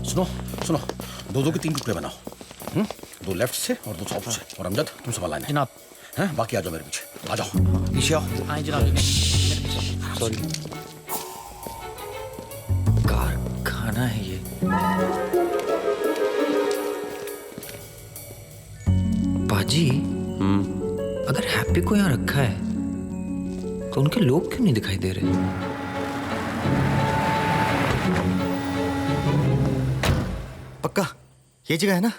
सुनो सुनो, दो के 3 टुकड़े बनाओ। 2 लेफ्ट से और 2 साउथ से। और अमजद तुम संभालना है जनाब। हैं? बाकी आ जाओ मेरे पीछे, आ जाओ पीछे आओ। हाँ जनाब। सॉरी, कारखाना है ये। बाजी, अगर हैप्पी को यहाँ रखा है तो उनके लोग क्यों नहीं दिखाई दे रहे? पक्का ये जगह है ना?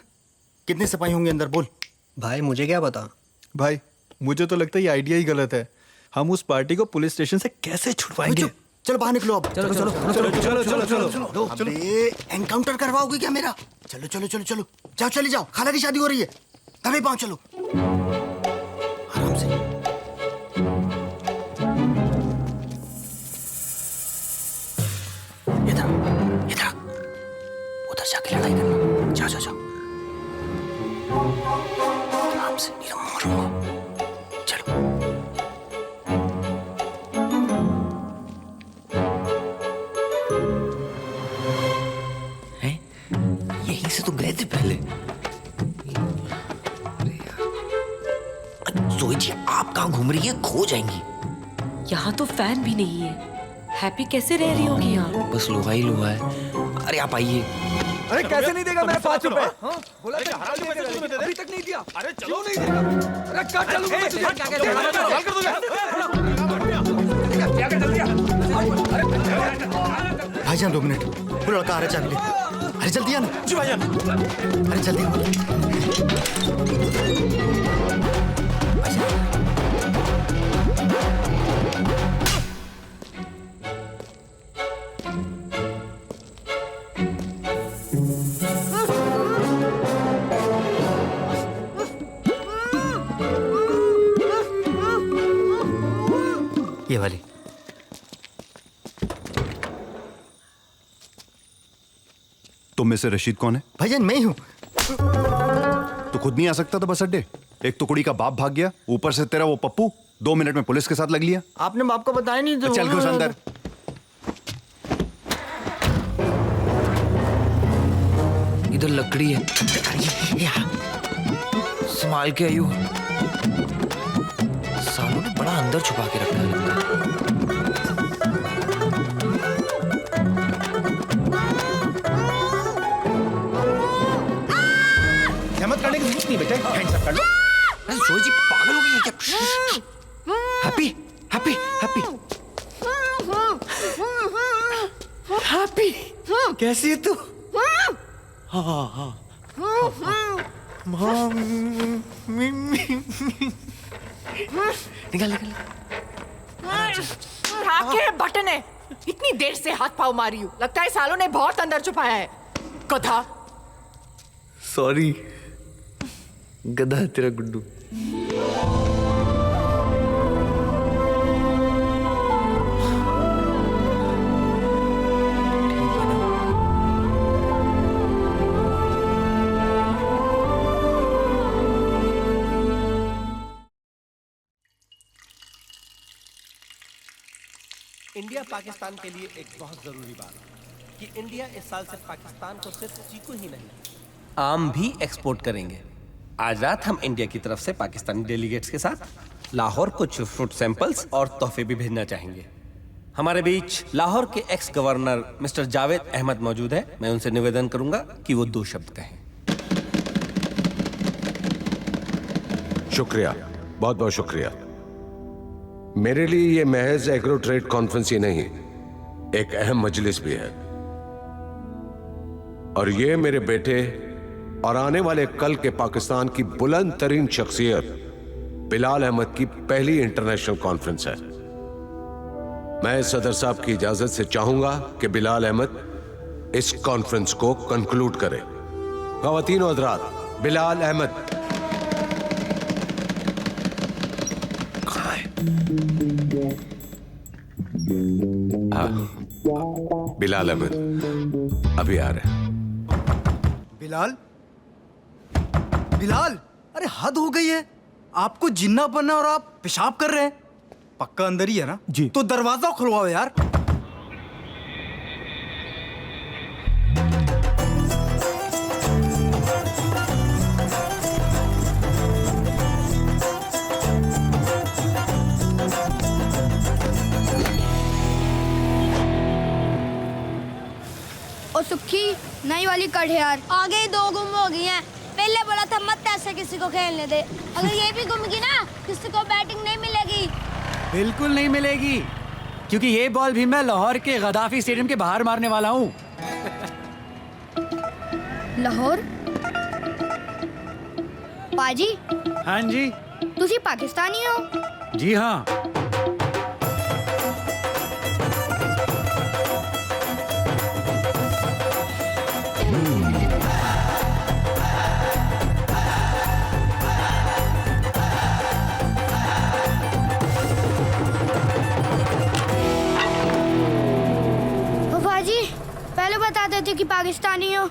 कितने सिपाही होंगे अंदर, बोल। भाई मुझे क्या पता। भाई मुझे तो लगता है ये आइडिया ही गलत है। हम उस पार्टी को पुलिस स्टेशन से कैसे छुड़वाएंगे? चलो बाहर निकलो अब। चलो चलो चलो चलो चलो चलो चलो। अबे एनकाउंटर करवाओगे क्या मेरा? चलो चलो चलो चलो, जाओ चले जाओ, खाला की शादी हो रही है, तभी पाओ, चलो आराम से। इधर इधर उधर जाके लड़ाई करना। जाओ जाओ जाओ, आराम से, नहीं तो मारूंगा। चलो हैं? यहीं से तो गए थे पहले। जोई जी, आप कहाँ घूम रही है? खो जाएंगी। यहाँ तो फैन भी नहीं है। हैप्पी कैसे रह रही होगी यहाँ? बस लोहा ही लोहा है। अरे आप आइए। अरे कैसे नहीं देगा मेरे 5 रुपए? बोला था अभी तक नहीं दिया। अरे चलो नहीं देगा। अरे कहाँ चलूं मैं? भाईजान 2 मिनट, वो लड़का आ रहा है, चाबी ले। अरे जल्दी आना। जी भाईजान। अरे जल्दी आना। ये वाली। तुम में से रशीद कौन है? भाईजान मैं ही हूँ। तो खुद नहीं आ सकता था बस अड्डे? एक तो कुड़ी का बाप भाग गया, ऊपर से तेरा वो पप्पू 2 मिनट में पुलिस के साथ लग लिया। आपने बाप को बताया नहीं तो चल घुस अंदर। इधर लकड़ी है, संभाल के आयु। सालों ने बड़ा अंदर छुपा के रखा है लगता है। हिम्मत करने की जरूरत नहीं बेटे, हैंड्स अप कर लो। अरे जोई जी पागल हो गई है क्या? हैप्पी हैप्पी हैप्पी हैप्पी, कैसी है तू? निकल निकल। आके बटन है। इतनी देर से हाथ पाँव मारी हूँ, लगता है सालों ने बहुत अंदर छुपाया है। गधा। सॉरी, गधा है तेरा गुड्डू। इंडिया पाकिस्तान के लिए एक बहुत जरूरी बात कि इंडिया इस साल से पाकिस्तान को सिर्फ चीकू ही नहीं, आम भी एक्सपोर्ट करेंगे। आज रात हम इंडिया की तरफ से पाकिस्तानी डेलीगेट्स के साथ लाहौर कुछ फ्रूट सैंपल्स और तोहफे भी भेजना चाहेंगे। हमारे बीच लाहौर के ex governor mister Javed Ahmed मौजूद है। मैं उनसे निवेदन करूंगा कि वो 2 शब्द कहें। शुक्रिया, बहुत बहुत शुक्रिया। मेरे लिए ये महज एग्रो ट्रेड कॉन्फ्रेंस ही नहीं, एक अहम मजलिस भी है। और ये मेरे बेटे और आने वाले कल के पाकिस्तान की बुलंद तरीन शख्सियत बिलाल अहमद की पहली इंटरनेशनल कॉन्फ्रेंस है। मैं सदर साहब की इजाजत से चाहूंगा कि बिलाल अहमद इस कॉन्फ्रेंस को कंक्लूड करे। ख्वातीन और हज़रात, बिलाल अहमद। बिलाल अहमद अभी आ रहे हैं। बिलाल, बिलाल, अरे हद हो गई है। आपको जिन्ना बनना और आप पेशाब कर रहे हैं। पक्का अंदर ही है ना? जी। तो दरवाजा खुलवाओ यार। वो सुखी नई वाली कटिहार आगे 2 गुम हो गई हैं। पहले बोला था मत ऐसे किसी को खेलने दे, अगर ये भी गुम गई ना किसी को बैटिंग नहीं मिलेगी। बिल्कुल नहीं मिलेगी, क्योंकि ये बॉल भी मैं लाहौर के गद्दाफी स्टेडियम के बाहर मारने वाला हूँ। लाहौर? पाजी हाँ जी। तुसी पाकिस्तानी हो? जी हाँ। पाजी पहले बता देते कि पाकिस्तानी हो,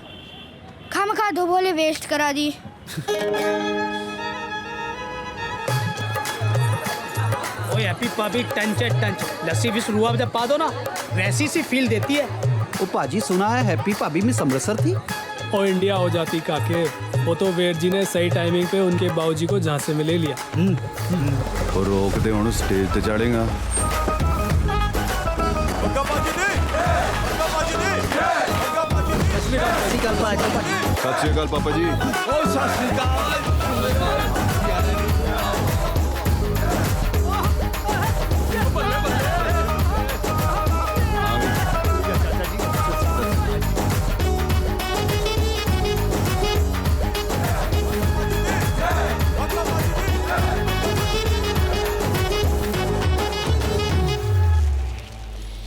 खामखा दो बोले वेस्ट करा दी। ओए हैप्पी पब्लिक टंच लस्सी भी शुरू हुआ जब पा दो ना वैसी सी फील देती है। ओ पाजी सुना है हैप्पी पाबी में समरसर थी। और इंडिया हो जाती काके, वो तो वेद जी ने सही टाइमिंग पे उनके बाबूजी को झांसे में ले लिया। और रोक दे हूँ स्टेज पे चढ़ेगा। सत श्री अकाल पापा जी।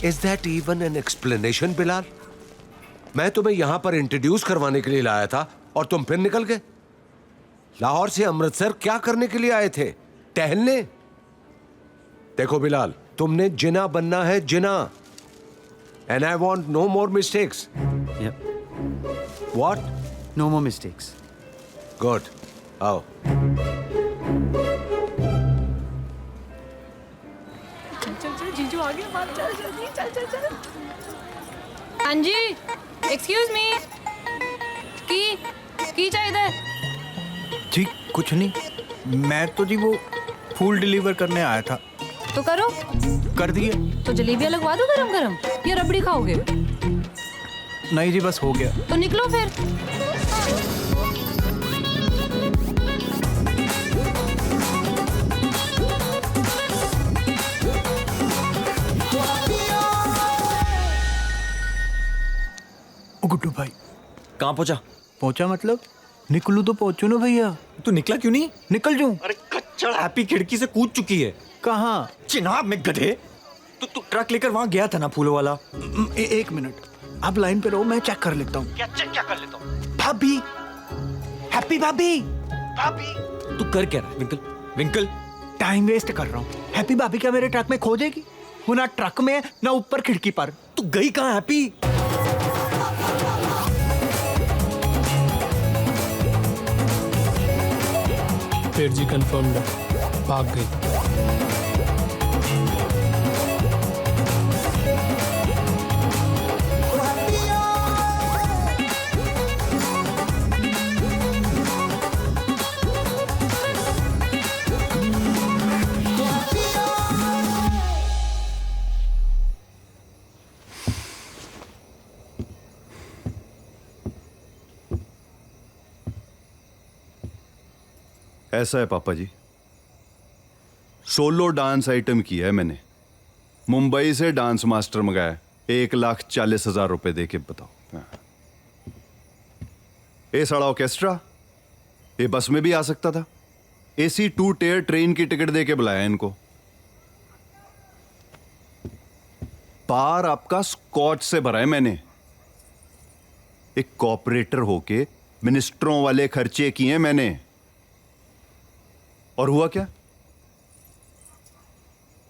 Is that even an explanation, Bilal? मैं तुम्हें यहां पर इंट्रोड्यूस करवाने के लिए लाया था और तुम फिर निकल गए। लाहौर से अमृतसर क्या करने के लिए आए थे? टहलने? देखो बिलाल, तुमने जिना बनना है, जिना। And I want no more mistakes. Yep. What? No more mistakes. Good. आओ। जीजू आ गया, बात चल जल्दी चल। हाँ जी, एक्सक्यूज मी, की चाहिए? जी कुछ नहीं, मैं तो जी वो फूल डिलीवर करने आया था। तो करो। कर दिए। तो जलेबियाँ लगवा दो गरम गरम, या रबड़ी खाओगे? नहीं जी बस हो गया। तो निकलो फिर। गुड्डू भाई कहाँ पहुंचा? पहुंचा मतलब निकलू तो पहुंचू ना भैया। तू निकला क्यों नहीं? निकल जाऊं? अरे कच्चड़ हैप्पी खिड़की से कूद चुकी है। कहाँ? चिनाब में गधे। तू ट्रक लेकर वहां गया था ना फूलों वाला। एक मिनट आप लाइन पे रहो, मैं चेक कर लेता हूँ। क्या चेक क्या कर लेता हूँ? भाभी, हैप्पी भाभी। तू कर क्या रहा है विंकल? विंकल टाइम वेस्ट कर रहा हूँ। हैप्पी भाभी क्या मेरे ट्रक में खो जाएगी? वो ना ट्रक में ना ऊपर खिड़की पर। तू गई कहाँ हैप्पी? फिर जी कंफर्म भाग गई। ऐसा है पापा जी, सोलो डांस आइटम किया है मैंने। मुंबई से डांस मास्टर मंगाया, 1,40,000 रुपए दे के बताओ। ये सारा ऑर्केस्ट्रा ये बस में भी आ सकता था। AC 2 टियर ट्रेन की टिकट दे के बुलाया इनको। पार आपका स्कॉच से भरा है मैंने। एक कॉपरेटर होके मिनिस्टरों वाले खर्चे किए मैंने। और हुआ क्या?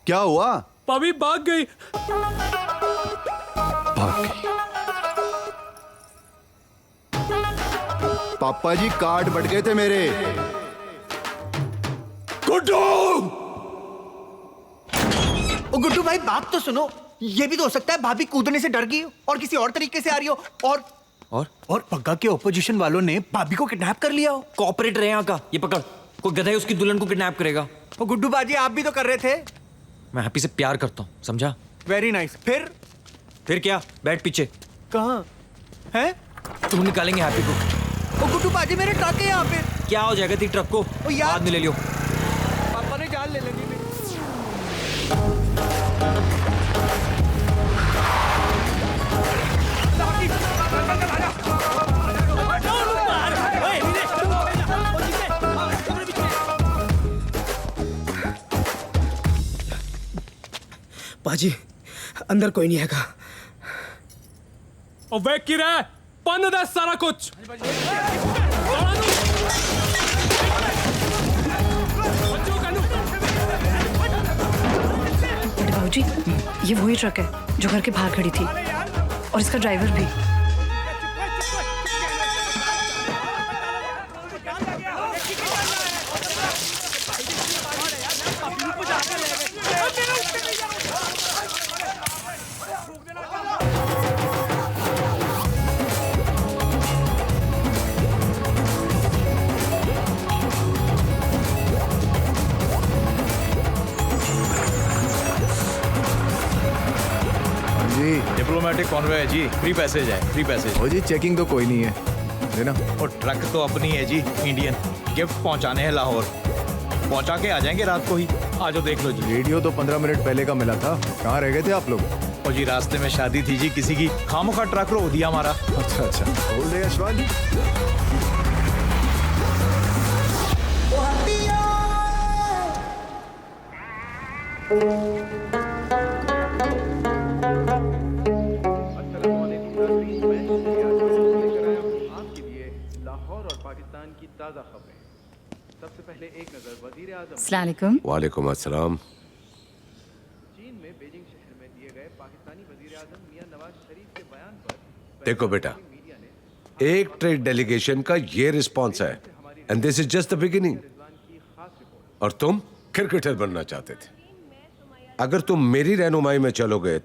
क्या हुआ? भाभी भाग गई। भाग गई। पापा जी कार्ड बढ़ गए थे मेरे। गुड्डू! ओ गुड्डू भाई बात तो सुनो। ये भी तो हो सकता है भाभी कूदने से डर गई हो और किसी और तरीके से आ रही हो। और पग्गा के ओपोजिशन वालों ने भाभी को किडनैप कर लिया हो। कॉपरेटर है यहाँ का, ये पकड़। कोई गधा है उसकी दुल्हन को किडनैप करेगा। ओ गुड्डू बाजी आप भी तो कर रहे थे। मैं हैप्पी से प्यार करता हूँ, समझा? Very nice. फिर क्या? बैठ पीछे। कहाँ? हैं? तुम निकालेंगे हैप्पी को। ओ गुड्डू पाजी मेरे ट्रक है यहाँ पे। क्या हो जाएगा तेरी ट्रक को? ओ यार। बाद में ले लियो। पापा ने जान ले लगी। पाजी अंदर कोई नहीं हैगा। और वेट की रहा है, बंद दे सारा कुछ। बाबूजी, ये वही ट्रक है जो घर के बाहर खड़ी थी और इसका ड्राइवर भी। जी डिप्लोमेटिक कॉन्वे है जी, फ्री पैसेज है, फ्री पैसेज। ओ जी चेकिंग तो कोई नहीं है, देना। और ट्रक तो अपनी है जी, इंडियन। गिफ्ट पहुंचाने हैं लाहौर, पहुंचा के आ जाएंगे रात को ही। आज देख लो जी। रेडियो तो 15 मिनट पहले का मिला था, कहाँ रह गए थे आप लोग? और जी रास्ते में शादी थी जी किसी की, खामोखा ट्रक रो दिया हमारा। अच्छा अच्छा, बोल दे यशवान जी। अस्सलाम वालेकुम। वालेकुम अस्सलाम। देखो बेटा, एक ट्रेड डेलीगेशन का ये रिस्पॉन्स है, and this is just the beginning. और तुम क्रिकेटर बनना चाहते थे। अगर तुम मेरी रहनुमाई में चलोगे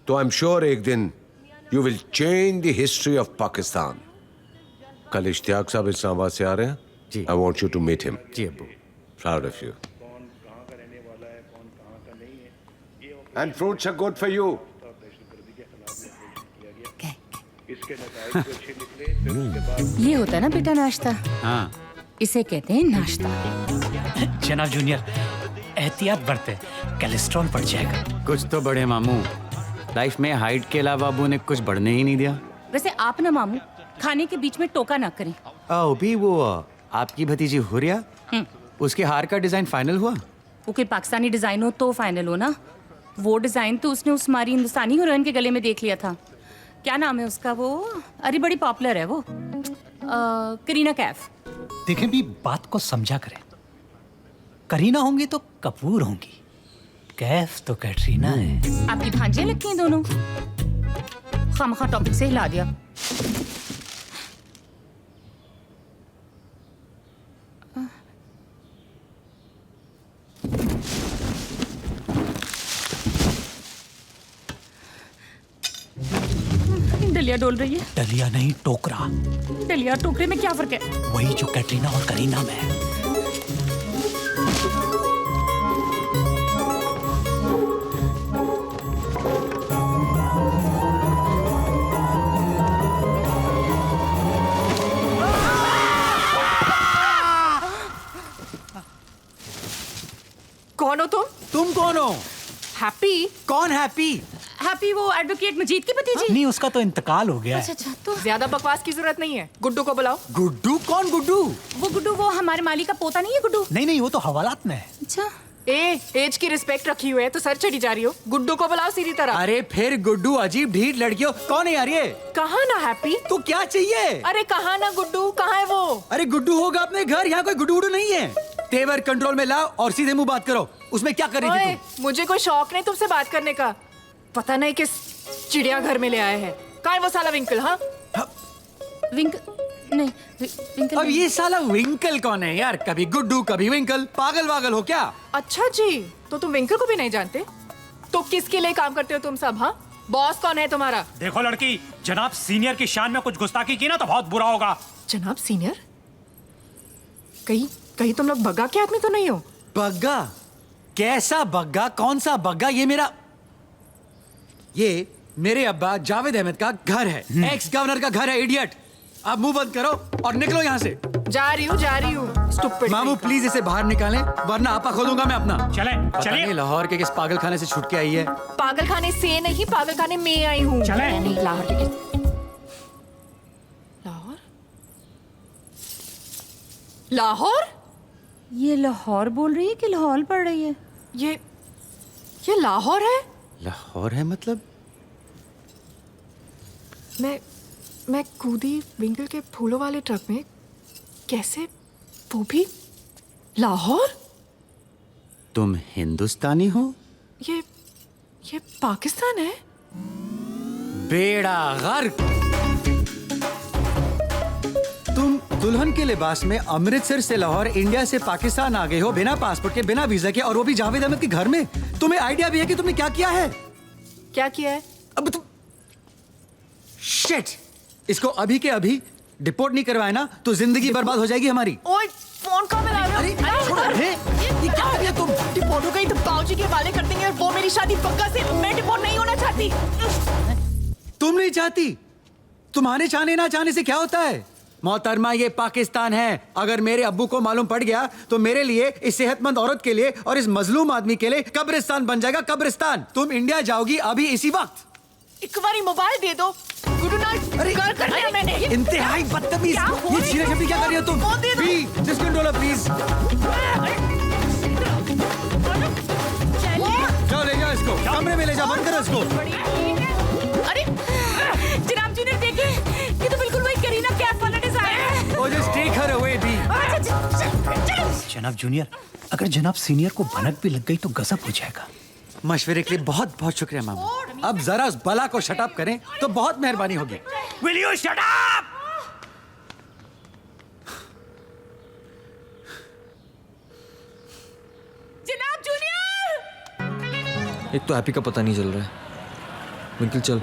तो आई एम श्योर एक दिन you will change the history of Pakistan. कल इश्तियाक साहब इस्लामाबाद से आ रहे हैं जी। I want you to meet him. जी अब्बू। Proud of you. And fruits are good for you. ये होता है ना बेटा नाश्ता। हाँ इसे कहते हैं नाश्ता। जनाब जूनियर, एहतियात बरते, कोलेस्ट्रॉल बढ़ जाएगा। कुछ तो बढ़े मामू, लाइफ में हाइट के अलावा अबू ने कुछ बढ़ने ही नहीं दिया। वैसे आप ना मामू खाने के बीच में टोका ना करें। आओ भी वो आपकी भतीजी हुरिया, उसके हार का डिजाइन फाइनल हुआ? वो कोई पाकिस्तानी डिजाइन हो तो फाइनल हो ना। वो डिजाइन तो उसने उस हमारी हिंदुस्तानी हीरोइन के गले में देख लिया था। क्या नाम है उसका? वो अरे बड़ी पॉपुलर है वो, करीना कैफ। देखें भी, बात को समझा करें। करीना होंगी तो कपूर होंगी, कैफ तो कैटरीना है। आपकी भांजियां लगती हैं दोनों। खामखा टॉपिक से हिला दिया। डलिया डोल रही है। डलिया नहीं, टोकरा। डलिया टोकरे में क्या फर्क है? वही जो कैटरीना और करीना में है। कौन हो तुम? तुम कौन हो? हैप्पी? कौन हैप्पी? हैप्पी वो एडवोकेट मजीद की भतीजी। नहीं, उसका तो इंतकाल हो गया है। अच्छा तो ज्यादा बकवास की जरूरत नहीं है, गुड्डू को बुलाओ। गुड्डू? कौन गुड्डू? वो गुड्डू वो हमारे माली का पोता नहीं है गुड्डू। नहीं, वो तो हवालात में है। अच्छा। एज की रिस्पेक्ट रखी हुई है तो सर चढ़ी जा रही हो। गुड्डू को बुलाओ सीधी तरह। अरे फिर गुड्डू अजीब ढीठ लड़कियों, कौन है यार ये? कहाँ ना हैप्पी? तो क्या चाहिए? अरे कहाँ ना गुड्डू, कहाँ है वो? अरे गुड्डू होगा अपने घर, यहाँ कोई गुड्डू नहीं है। तेवर कंट्रोल में लाओ और सीधे मुंह बात करो। उसमें क्या कर रही थी तुम? मुझे कोई शौक नहीं तुमसे बात करने का। पता नहीं किस चिड़ियाघर में ले आए हैं। कहाँ है वो साला विंकल? हाँ नहीं विंकल। अब ये साला विंकल कौन है यार? कभी गुड्डू कभी विंकल, पागल वागल हो क्या? अच्छा जी, तो तुम विंकल को भी नहीं जानते? तो किसके लिए काम करते हो तुम सब? हाँ, बॉस कौन है तुम्हारा? देखो लड़की, जनाब सीनियर की शान में कुछ गुस्ताखी की ना तो बहुत बुरा होगा। जनाब सीनियर? कहीं तुम लोग बग्गा के आदमी तो नहीं हो? बग्गा? कैसा बग्गा? कौन सा बग्गा? ये मेरे अब्बा जावेद अहमद का घर है, एक्स गवर्नर का घर है, इडियट। आप मुंह बंद करो और निकलो यहाँ से। जा रही हूँ स्टूपिड। मामू प्लीज इसे बाहर निकालें, वरना आपा खोलूंगा मैं अपना। चले चलिए। लाहौर के किस पागल खाने से छूट के आई है। पागल खाने से नहीं, पागल खाने में आई हूँ। चले। नहीं, लाहौर के लाहौर लाहौर। ये लाहौर बोल रही है कि लाहौर पढ़ रही है? ये लाहौर है। लाहौर है मतलब? मैं कूदी विंकल के फूलों वाले ट्रक में। कैसे? वो भी लाहौर? तुम हिंदुस्तानी हो? ये पाकिस्तान है। बेड़ा गर्क। तुम दुल्हन के लिबास में अमृतसर से लाहौर, इंडिया से पाकिस्तान आ गए हो बिना पासपोर्ट के, बिना वीजा के, और वो भी जावेद अहमद के घर में। तुम्हें आइडिया भी है कि तुमने क्या किया है? क्या किया है? अब तुम शिट, इसको अभी के अभी डिपोर्ट नहीं करवाए ना तो जिंदगी बर्बाद हो जाएगी हमारी। ओए फोन कहाँ मिला रहे हो? अरे छोड़ो, ये क्या कर रही हो तुम? डिपोर्ट हो गई तो बाबूजी के हवाले कर देंगे और वो मेरी शादी पक्का से। मैं डिपोर्ट नहीं होना चाहती। तुम नहीं चाहती? तुम्हारे चाहने ना चाहने से क्या होता है? मोहतरमा, ये पाकिस्तान है। अगर मेरे अब्बू को मालूम पड़ गया तो मेरे लिए, इस सेहतमंद औरत के लिए और इस मजलूम आदमी के लिए कब्रिस्तान बन जाएगा, कब्रिस्तान। तुम इंडिया जाओगी अभी इसी वक्त। एक बारी मोबाइल दे दो। गुरु नाथ कर लिया मैंने। इंतहाई बदतमीज। ये छीना झपटी क्या कर रही हो तुम? बी डिस्कंट्रोलर प्लीज। जाओ ले जाओ इसको, कमरे में ले जाओ, बंद करो इसको। अरे जनाब जी ने देखे, ये तो बिल्कुल वही करीना कैफ वाला डिजाइन है। Oh, just take her away, दी। जनाब जूनियर, अगर जनाब सीनियर को भनक भी लग गई तो गजब हो जाएगा। मशवरे के लिए बहुत बहुत शुक्रिया मामू। अब जरा उस बला को शट अप करें तो बहुत मेहरबानी होगी। Will you shut up? जनाब जूनियर। एक तो हैप्पी का पता नहीं चल रहा है। विंकल चल,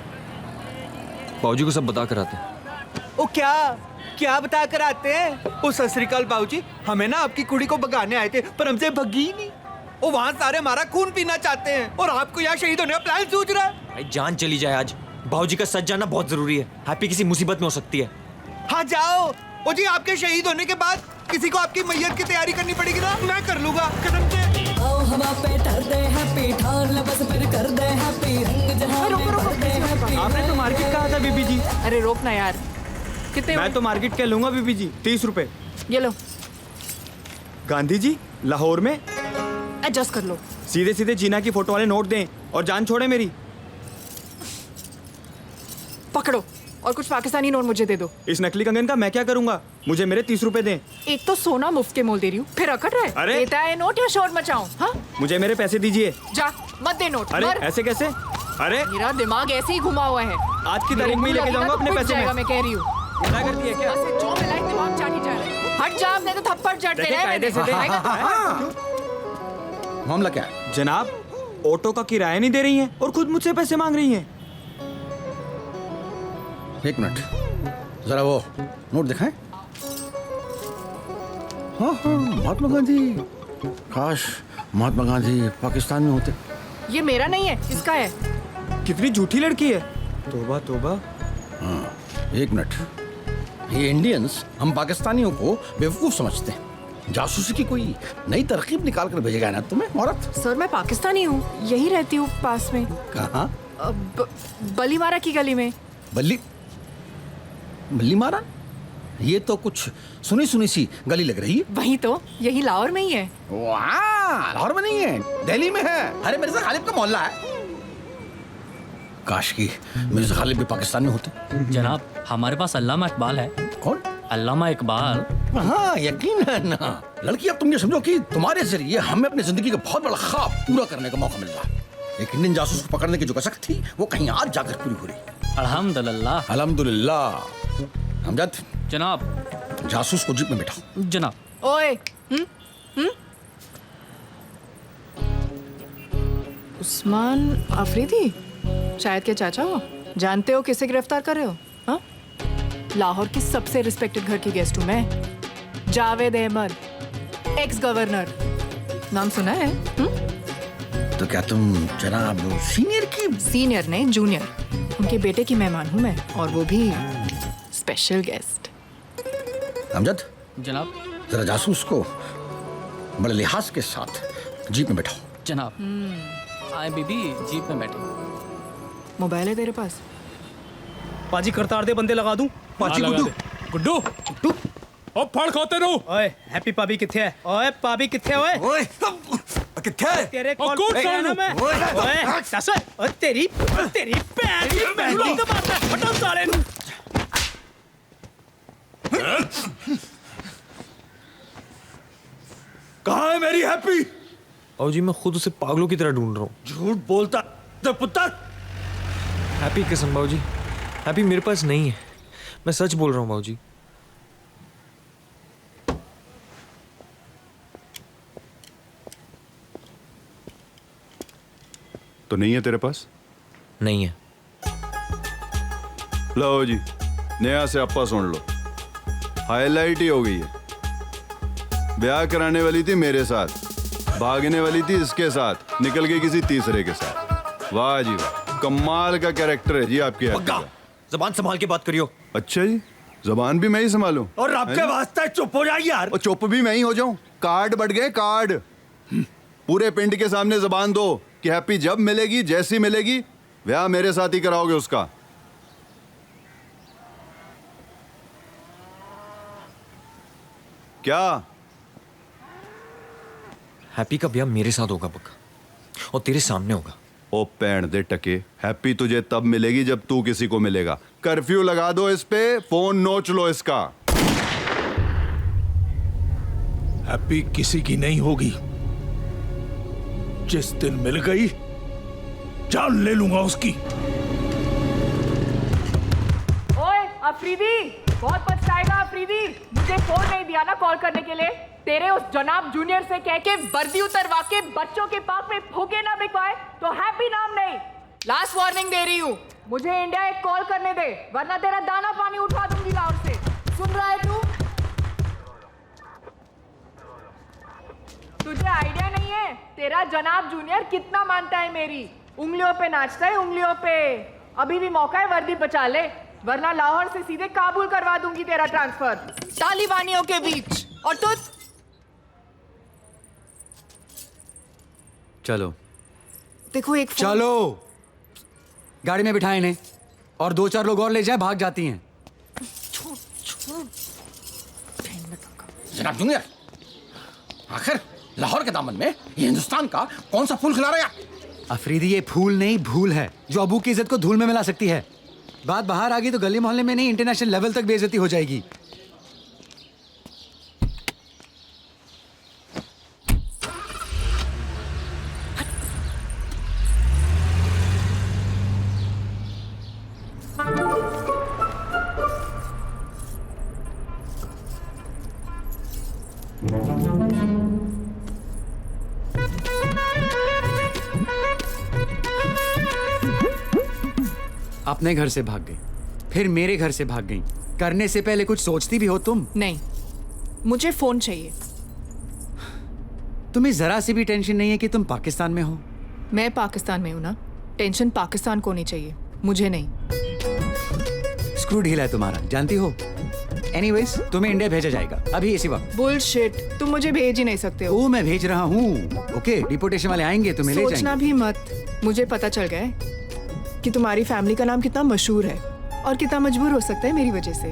बाबूजी को सब बता कर आते हैं। ओ क्या बता कर आते हैं? ओ सत श्री अकाल बाबूजी, हमें ना आपकी कुड़ी को भगाने आए थे पर हमसे भगी नहीं। ओ वहाँ सारे हमारा खून पीना चाहते हैं और आपको यहाँ शहीद होने का प्लान सूझ रहा है। भाई जान चली जाए आज, बाबूजी का सच जानना बहुत जरूरी है। हैप्पी किसी मुसीबत में हो सकती है। हाँ जाओ। ओ जी, आपके शहीद होने के बाद किसी को आपकी मैयत की तैयारी करनी पड़ेगी ना, मैं कर लूंगा कसम से। आपने तो मार्केट कहा था बीबी जी। अरे रोक ना यार। कितने? मैं तो मार्केट के लूंगा बीबी जी, 30 रुपए। ये लो। गांधी जी लाहौर में एडजस्ट कर लो। सीधे सीधे जीना की फोटो वाले नोट दें और जान छोड़े मेरी। पकड़ो और कुछ पाकिस्तानी नोट मुझे दे दो। इस नकली कंगन का मैं क्या करूंगा? मुझे मेरे 30 रुपए दें। एक तो सोना मुफ्त के मोल दे रही हूँ, फिर अकड़ रहे। अरे! देता है नोट या शोर मचाऊं? हाँ? मुझे मेरे पैसे दीजिए। जा, मत दे नोट। अरे मर। ऐसे कैसे? अरे मेरा दिमाग ऐसे ही घुमा हुआ है। आज की तारीख में ही लेके जाऊंगा अपने पैसे में। मैं कह रही हूँ। क्या करती है क्या? जो मिला दिमाग चाटी जा रहा है। हट जा, नहीं तो थप्पड़ जड़ते देखिए, रहे। कायदे से मामला क्या है? जनाब, ऑटो का किराया नहीं दे रही हैं और खुद मुझसे पैसे मांग रही हैं। एक मिनट, जरा वो नोट दिखाएं। हाँ महात्मा गांधी। काश महात्मा गांधी पाकिस्तान में होते। ये मेरा नहीं है, इसका है। कितनी झूठी लड़की है। तोबा तोबा। हाँ, एक मिनट। ये इंडियंस हम पाकिस्तानियों को बेवकूफ समझते हैं। जासूसी की कोई नई तरकीब निकाल कर भेजेगा ना तुम्हें, औरत। सर मैं पाकिस्तानी हूँ, यही रहती हूँ पास में। कहाँ? बलीमारा की गली में। बल्ली मारा? ये तो कुछ सुनी सुनी सी गली लग रही है। वही तो, यही लाहौर में ही है। वाह, लाहौर में नहीं है, दिल्ली में है। अरे मिर्जा गालिब का मोहल्ला है। काश की मिर्जा गालिब भी पाकिस्तान में होते। जनाब हमारे पास अल्लामा इकबाल है। कौन? अल्लामा इकबाल। हाँ यकीन है ना। लड़की, अब तुम ये समझो कि तुम्हारे जरिए हमें अपनी जिंदगी का बहुत बड़ा ख्वाब पूरा करने का मौका मिल रहा है। एक इंडियन जासूस को पकड़ने की जो कसक थी वो कहीं आज जाकर पूरी हो रही। अल्हम्दुलिल्लाह। अल्हम्दुलिल्लाह। हमजद जनाब, जासूस को जीप में बैठाओ। जनाब। ओए, उस्मान अफरीदी, शायद के चाचा हो। जानते हो किसे गिरफ्तार कर रहे हो? हाँ? लाहौर की सबसे रिस्पेक्टेड घर की गेस्ट हूँ मैं, जावेद अहमद, एक्स गवर्नर। नाम सुना है? तो क्या तुम जनाब सीनियर की? सीनियर नहीं, जूनियर। उनके बेटे की मेहमान हूँ मैं, और वो भी स्पेशल गेस्ट। अमजद, जनाब। जरा जासूस को बड़े लिहाज के साथ जीप में बैठाओ। जनाब। आए बीबी, जीप में बैठे। मोबाइल है तेरे पास? पाजी करतार दे बंदे लगा दूं। पाजी गुड्डू गुड्डू गुड्डू ओ फड़ खाते रहो। ओए हैप्पी पाबी किथे है? ओए पाबी किथे है? ओए किथे है? तेरे कॉल कूद पे सामने। ना मैं। ओए दस ओए तेरी पैर की पैर तो मारता है। हटो साले नु। कहाँ है मेरी हैप्पी? बाबूजी मैं खुद उसे पागलों की तरह ढूंढ रहा हूँ। झूठ बोलता तो पुत्र। हैप्पी कसम बाबूजी, हैप्पी मेरे पास नहीं है, मैं सच बोल रहा हूँ बाबूजी। तो नहीं है तेरे पास? नहीं है। लो जी, नया से अप्पा सुन लो, हाईलाइट ही हो गई है। ब्याह कराने वाली थी मेरे साथ, भागने वाली थी इसके साथ, निकल गई किसी तीसरे के साथ। वाह जी वाह, कमाल का कैरेक्टर है जी आपकी हैप्पी का। जबान संभाल के बात करियो। अच्छा जी, जबान भी मैं ही संभालूं? और रब के वास्ते चुप हो जा यार। और चुप भी मैं ही हो जाऊं? कार्ड बढ़ गए कार्ड। पूरे पिंड के सामने जबान दो कि हैप्पी जब मिलेगी, जैसी मिलेगी, ब्याह मेरे साथ ही कराओगे उसका। क्या? हैप्पी का ब्याह मेरे साथ होगा पक्का, और तेरे सामने होगा। ओ पैण दे टके, हैप्पी तुझे तब मिलेगी जब तू किसी को मिलेगा। कर्फ्यू लगा दो इस पे, फोन नोच लो इसका। हैप्पी किसी की नहीं होगी। जिस दिन मिल गई जान ले लूंगा उसकी। ओए अफरीदी, बहुत पछताएगा अफरीदी। मुझे फोन नहीं दिया ना कॉल करने के लिए। तेरे उस जनाब जूनियर से कह के वर्दी उतरवा के बच्चों के पार्क में फूके ना बिकवाए तो हैप्पी नाम नहीं। लास्ट वार्निंग दे रही हूँ, मुझे इंडिया एक कॉल करने दे, वरना तेरा दाना पानी उठा दूंगी लाहौर से। सुन रहा है तू? तुझे आइडिया नहीं है तेरा जनाब जूनियर कितना मानता है मेरी। उंगलियों पे नाचता है, उंगलियों पे। अभी भी मौका है, वर्दी बचा ले, वरना लाहौर से सीधे काबुल करवा दूंगी तेरा ट्रांसफर तालिबानियों के बीच। और तू चलो देखो एक चलो, गाड़ी में बिठाए इन्हें, और 2-4 लोग और ले जाए, भाग जाती हैं। जनाब जूनियर, आखिर लाहौर के दामन में ये हिंदुस्तान का कौन सा फूल खिला रहा है? अफरीदी, ये फूल नहीं भूल है जो अबू की इज्जत को धूल में मिला सकती है। बात बाहर आ गई तो गली मोहल्ले में नहीं, इंटरनेशनल लेवल तक बेइज्जती हो जाएगी। अपने घर से भाग गई, फिर मेरे घर से भाग गई। करने से पहले कुछ सोचती भी हो तुम? नहीं, मुझे फोन चाहिए। तुम्हें जरा सी भी टेंशन नहीं है कि तुम पाकिस्तान में हो? मैं पाकिस्तान में हूं ना, टेंशन पाकिस्तान को नहीं चाहिए, मुझे नहीं। स्क्रू ढीला है तुम्हारा, जानती हो। एनीवेज, तुम्हें इंडिया भेजा जाएगा अभी इसी वक्त। बुलशिट, तुम मुझे भेज ही नहीं सकते हो। ओ, मैं भेज रहा हूँ। ओके, डिपोटेशन वाले आएंगे, तुम्हें ले जाएंगे। सोचना भी मत, मुझे पता चल गया है कि तुम्हारी फैमिली का नाम कितना मशहूर है और कितना मजबूर हो सकता है मेरी वजह से।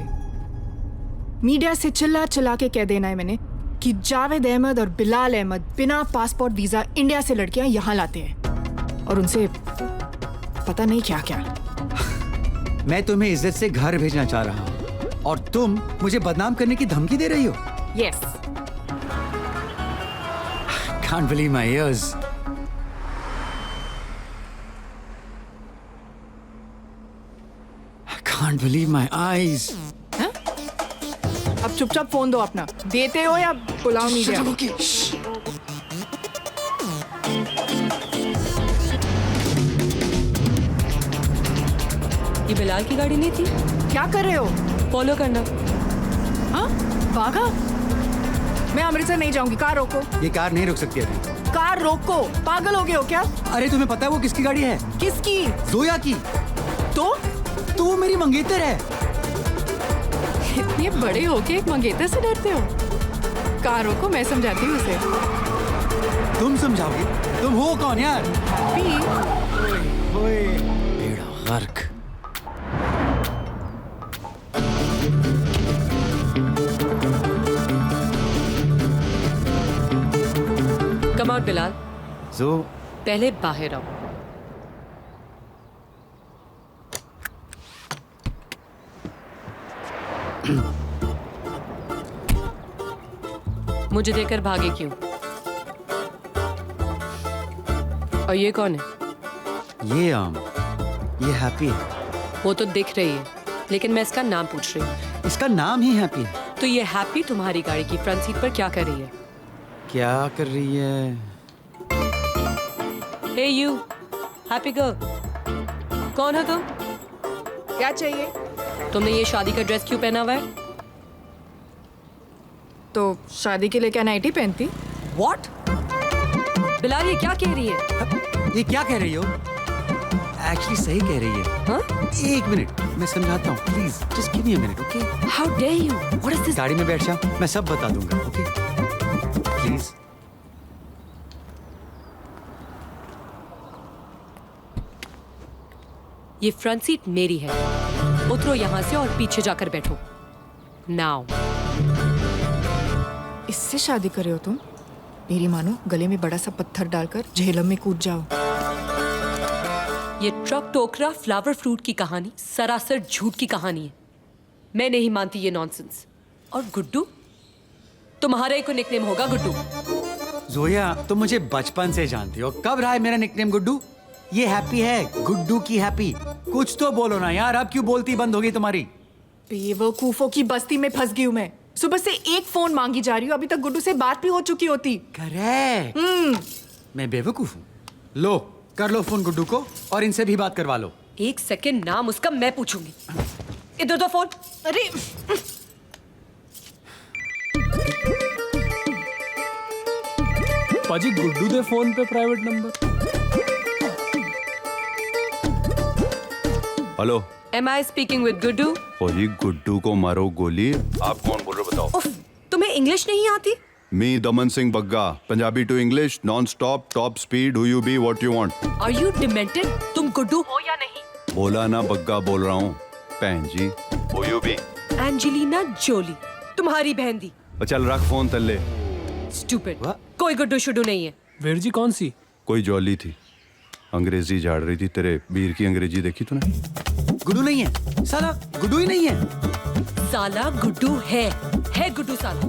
मीडिया से चिल्ला चिल्ला के कह देना है मैंने कि जावेद अहमद और बिलाल अहमद बिना पासपोर्ट वीजा इंडिया से लड़कियां यहाँ लाते हैं, और उनसे पता नहीं क्या क्या। मैं तुम्हें इज्जत से घर भेजना चाह रहा हूँ और तुम मुझे बदनाम करने की धमकी दे रही हो। Yes. Can't believe my ears. I can't believe my eyes. अब चुपचाप फोन दो अपना, देते हो या बुलाओ मीडिया। ये बिलाल की गाड़ी नहीं थी? क्या कर रहे हो? फॉलो करना। हाँ, भागा। मैं अमृतसर नहीं जाऊंगी, कार रोको। ये कार नहीं रुक सकती अभी। कार रोको, पागल हो गए हो क्या? अरे तुम्हें पता है वो किसकी गाड़ी है? किसकी? जोया की। तू मेरी मंगेतर है। इतने बड़े होके एक मंगेतर से डरते हो? कारों को मैं समझाती हूँ उसे। तुम समझाओगे? तुम हो कौन यार? बेड़ा गर्क। Come out Bilal. जो पहले बाहर आओ। मुझे देखकर भागे क्यों? और ये कौन है? ये हैप्पी है। वो तो दिख रही है, लेकिन मैं इसका नाम पूछ रही हूँ। इसका नाम ही हैप्पी है। तो ये हैप्पी तुम्हारी गाड़ी की फ्रंट सीट पर क्या कर रही है? क्या कर रही है? हे यू, हैप्पी गर्ल, कौन हो तुम? क्या चाहिए? तुमने ये शादी का ड्रेस क्यों पहना हुआ है? तो शादी के लिए क्या नाइटी पहनती? What? बिलाल ये क्या कह रही है? ये क्या कह रही हो? एक्चुअली सही कह रही है। हाँ? एक मिनट, मैं समझाता हूँ। Please just give me a minute, okay? How dare you? What is this? गाड़ी में बैठ जा, मैं सब बता दूंगा, ओके? प्लीज। ये फ्रंट सीट मेरी है। उतरो यहाँ से और पीछे जाकर बैठो। Now. इससे शादी करे हो तुम? मेरी मानो गले में बड़ा सा पत्थर डालकर झेलम में कूद जाओ। ये ट्रक टोकरा फ्लावर फ्रूट की कहानी सरासर झूठ की कहानी है। मैं नहीं मानती ये नॉनसेंस। और गुड्डू, तुम्हारा ही कोई निकनेम होगा गुड्डू। जोया, तुम मुझे बचपन से जानती हो। कब रहा है मेरा निकनेम गुड्डू? ये हैप्पी है, गुड्डू की हैप्पी। कुछ तो बोलो ना यार, अब क्यों बोलती बंद हो गई तुम्हारी? बेवकूफों की बस्ती में फंस गई हूँ मैं। सुबह से एक फोन मांगी जा रही हूँ, अभी तक गुड्डू से बात भी हो चुकी होती। करेक्ट। मैं बेवकूफ हूँ। लो, कर लो फोन गुड्डू को और इनसे भी बात करवा लो। एक सेकंड, नाम उसका मैं पूछूंगी। इधर दो फोन। अरे पाजी गुड्डू दे फोन पे private number. Hello, Am I speaking with Guddu? वही गुड्डू को मारो गोली। आप कौन बोल रहे हो बताओ? उफ, तुम्हें इंग्लिश नहीं आती? Me Daman Singh Bagga, Punjabi to English, non stop, top speed, who you be, what you want. Are you demented? तुम गुड्डू हो या नहीं? बोला ना बग्गा बोल रहा हूँ। बहन जी, who you be? Angelina Jolie, तुम्हारी बहन दी। चल रख फोन तल्ले। Stupid. कोई गुड्डू शुड्डू नहीं है। वीर जी कौन सी? कोई जॉली थी, अंग्रेजी झाड़ रही थी। तेरे वीर की अंग्रेजी देखी तूने? गुड्डू नहीं है साला, गुड्डू ही नहीं है। साला गुड्डू है गुड्डू साला।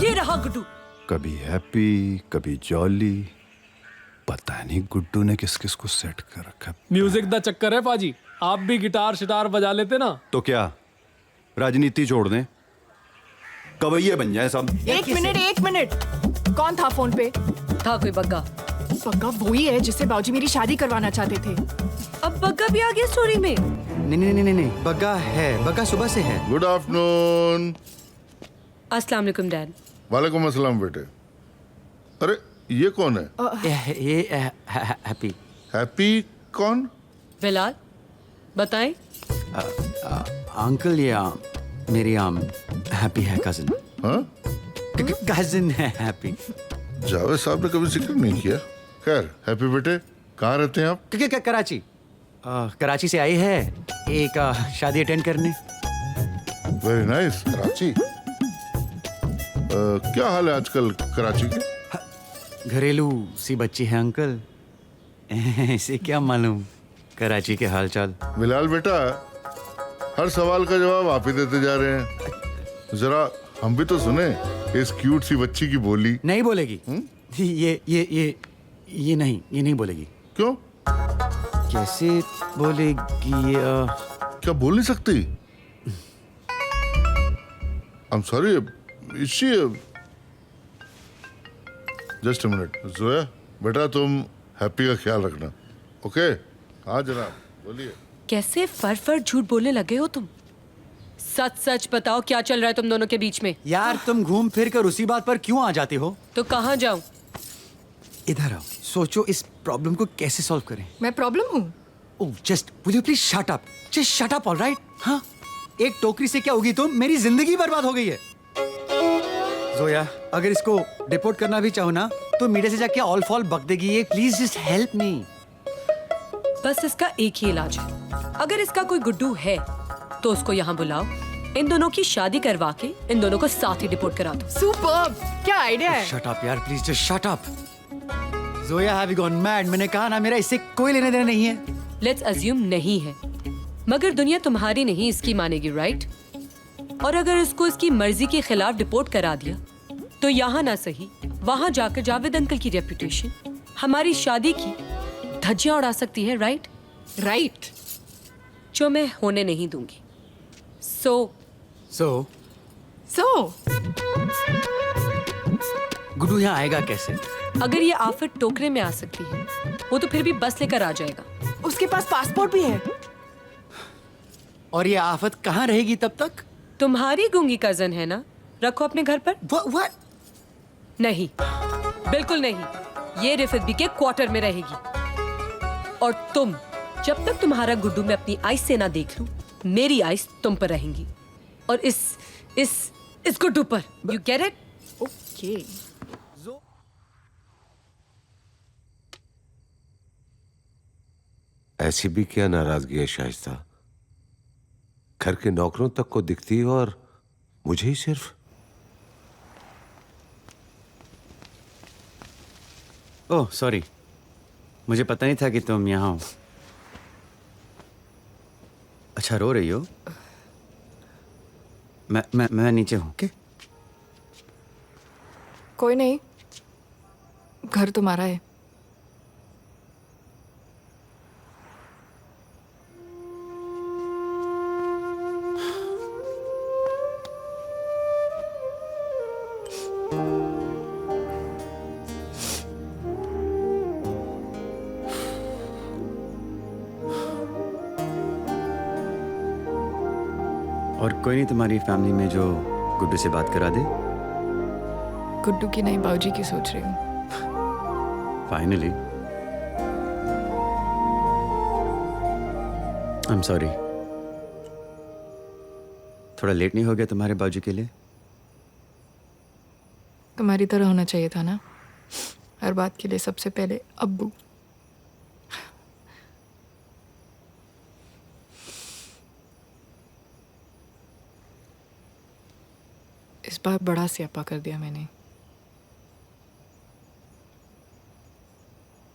ये रहा गुड्डू। कभी हैप्पी, कभी जॉली, पता नहीं गुड्डू ने किस किस को सेट कर रखा। म्यूजिक दा चक्कर है पाजी। आप भी गिटार शिटार बजा लेते ना। तो क्या राजनीति छोड़ दें, कवैये बन जाए सब। एक मिनट, कौन था फोन पे? था कोई बग्गा। बग्गा वही है जिससे बाबूजी मेरी शादी करवाना चाहते थे। अब बग्गा भी आ गया स्टोरी में। नहीं, बग्गा है, बग्गा सुबह से है। Good afternoon. अस्सलाम वालेकुम डैड। वालेकुम अस्सलाम बेटे। अरे ये कौन है? ये हैप्पी। हैप्पी कौन? बिलाल, बताएं। अंकल, ये मेरी हैप्पी है कजिन। हाँ? कजिन है हैप्पी। जावेद साहब ने कभी जिक्र नहीं किया। खैर, हैप्पी बेटे, कहाँ रहते हैं आप? कराची। कराची से आई है एक शादी अटेंड करने। Very nice. कराची। क्या हाल है आजकल कराची की? घरेलू सी बच्ची है अंकल, इसे क्या मालूम कराची के हालचाल। बिलाल बेटा, हर सवाल का जवाब आप ही देते जा रहे हैं। जरा हम भी तो सुने इस क्यूट सी बच्ची की बोली। नहीं बोलेगी। ये नहीं बोलेगी। क्यों? कैसे बोलेगी? क्या बोल नहीं सकती? I'm sorry, is she? Just a minute. Zoya, बेटा तुम हैप्पी का ख्याल रखना, ओके? हाँ जनाब, बोलिए। कैसे फर झूठ बोलने लगे हो तुम? सच सच बताओ, क्या चल रहा है तुम दोनों के बीच में? यार तुम घूम फिर कर उसी बात पर क्यों आ जाती हो? तो कहाँ जाऊं? इधर आओ, सोचो इस प्रॉब्लम को कैसे सॉल्व करें। मैं प्रॉब्लम हूँ? Oh just will you please shut up, just shut up, alright? हाँ, एक टोकरी से क्या होगी तुम, मेरी जिंदगी बर्बाद हो गई है। जोया, अगर इसको डिपोर्ट करना भी चाहो ना तो मीडिया से जाके ऑल फॉल बक देगी ये। Please just help me. बस इसका एक ही इलाज है, अगर इसका कोई गुड्डू है तो उसको यहाँ बुलाओ, इन दोनों की शादी करवा के इन दोनों को साथ ही डिपोर्ट करा दो। सुपर्ब, क्या आइडिया है। शट अप यार, please just shut up. Zoya, have you gone mad? मैंने कहा ना, मेरा इससे कोई लेना देना नहीं है। लेट्स अज्यूम नहीं है, मगर दुनिया तुम्हारी नहीं इसकी मानेगी, राइट? और अगर इसको इसकी मर्जी के खिलाफ डिपोर्ट करा दिया तो यहाँ ना सही वहां जाकर जावेद अंकल की रेपुटेशन, हमारी शादी की धज्जियां उड़ा सकती है, राइट? राइट, जो मैं होने नहीं दूंगी। सो गुड्डू यहाँ आएगा कैसे? अगर ये आफत टोकरे में आ सकती है, वो तो फिर भी बस लेकर आ जाएगा। उसके पास पासपोर्ट भी है। और ये आफत कहाँ रहेगी तब तक? तुम्हारी गूंगी कजन है ना, रखो अपने घर पर। What? नहीं, बिल्कुल नहीं, ये रिफत बी के क्वार्टर में रहेगी। और तुम, जब तक तुम्हारा गुड्डू मैं अपनी आइस से ना देख लूं, मेरी आइस तुम पर रहेंगी और इस गुड्डू पर। You get it? ओके। ऐसी भी क्या नाराजगी है शाइस्ता? घर के नौकरों तक को दिखती है और मुझे ही सिर्फ। ओह सॉरी, मुझे पता नहीं था कि तुम यहाँ हो। अच्छा, रो रही हो? मैं नीचे हूँ। okay? कोई नहीं, घर तुम्हारा है। और कोई नहीं तुम्हारी फैमिली में जो गुड्डू से बात करा दे? गुड्डू की नहीं, बाबूजी की सोच रही हूँ। फाइनली। आई एम सॉरी, थोड़ा लेट नहीं हो गया तुम्हारे बाबूजी के लिए? तुम्हारी तरह होना चाहिए था ना, हर बात के लिए सबसे पहले अब्बू। इस बार बड़ा स्यापा कर दिया मैंने।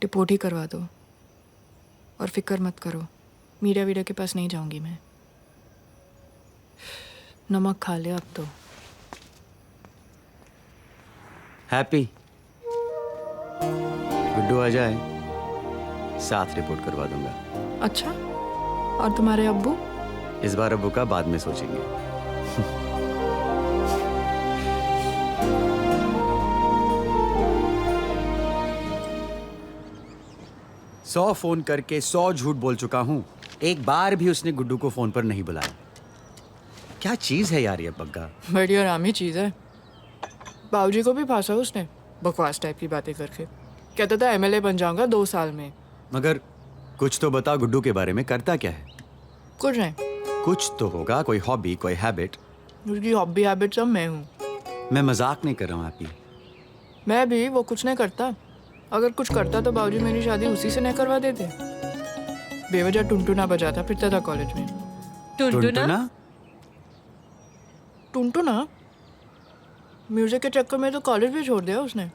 डिपोर्ट ही करवा दो और फिक्र मत करो, मीडिया वीडियो के पास नहीं जाऊंगी मैं। नमक खा लिया अब तो। हैप्पी, गुड्डू आ जाए, साथ रिपोर्ट करवा दूंगा। अच्छा, और तुम्हारे अब्बू? इस बार अब्बू का बाद में सोचेंगे। 100 फोन करके 100 झूठ बोल चुका हूँ, एक बार भी उसने गुड्डू को फोन पर नहीं बुलाया। क्या चीज है यार ये पग्गा? बड़ी आरामी चीज है। बाबूजी को भी फांसा उसने, बकवास टाइप की बातें करके। कहता था एमएलए बन जाऊंगा 2 साल में। मगर कुछ तो बता, गुड्डू के बारे में करता क्या है? कुछ नहीं। कुछ तो होगा, कोई हॉबी, कोई हैबिट। उसकी हॉबी हैबिट सब मैं हूँ। मैं मजाक नहीं कर रहा हूँ हैप्पी। मैं भी, वो कुछ नहीं करता। अगर कुछ करता तो बाबूजी मेरी शादी उसी से नहीं करवा देते। बेवजह टुनटुना बजाता फिरता था कॉलेज में। टुनटुना? टुनटुना? म्यूजिक के चक्कर में तो कॉलेज भी छोड़ दिया उसने।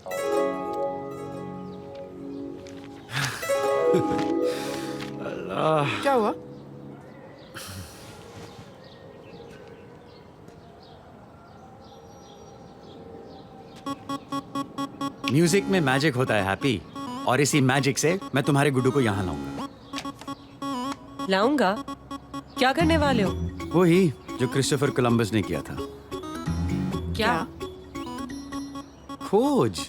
अल्लाह। क्या हुआ? म्यूजिक में मैजिक होता है हैप्पी, और इसी मैजिक से मैं तुम्हारे गुड्डू को यहाँ लाऊंगा। लाऊंगा? क्या करने वाले हो? वही जो क्रिस्टोफर कोलंबस ने किया था। क्या? खोज।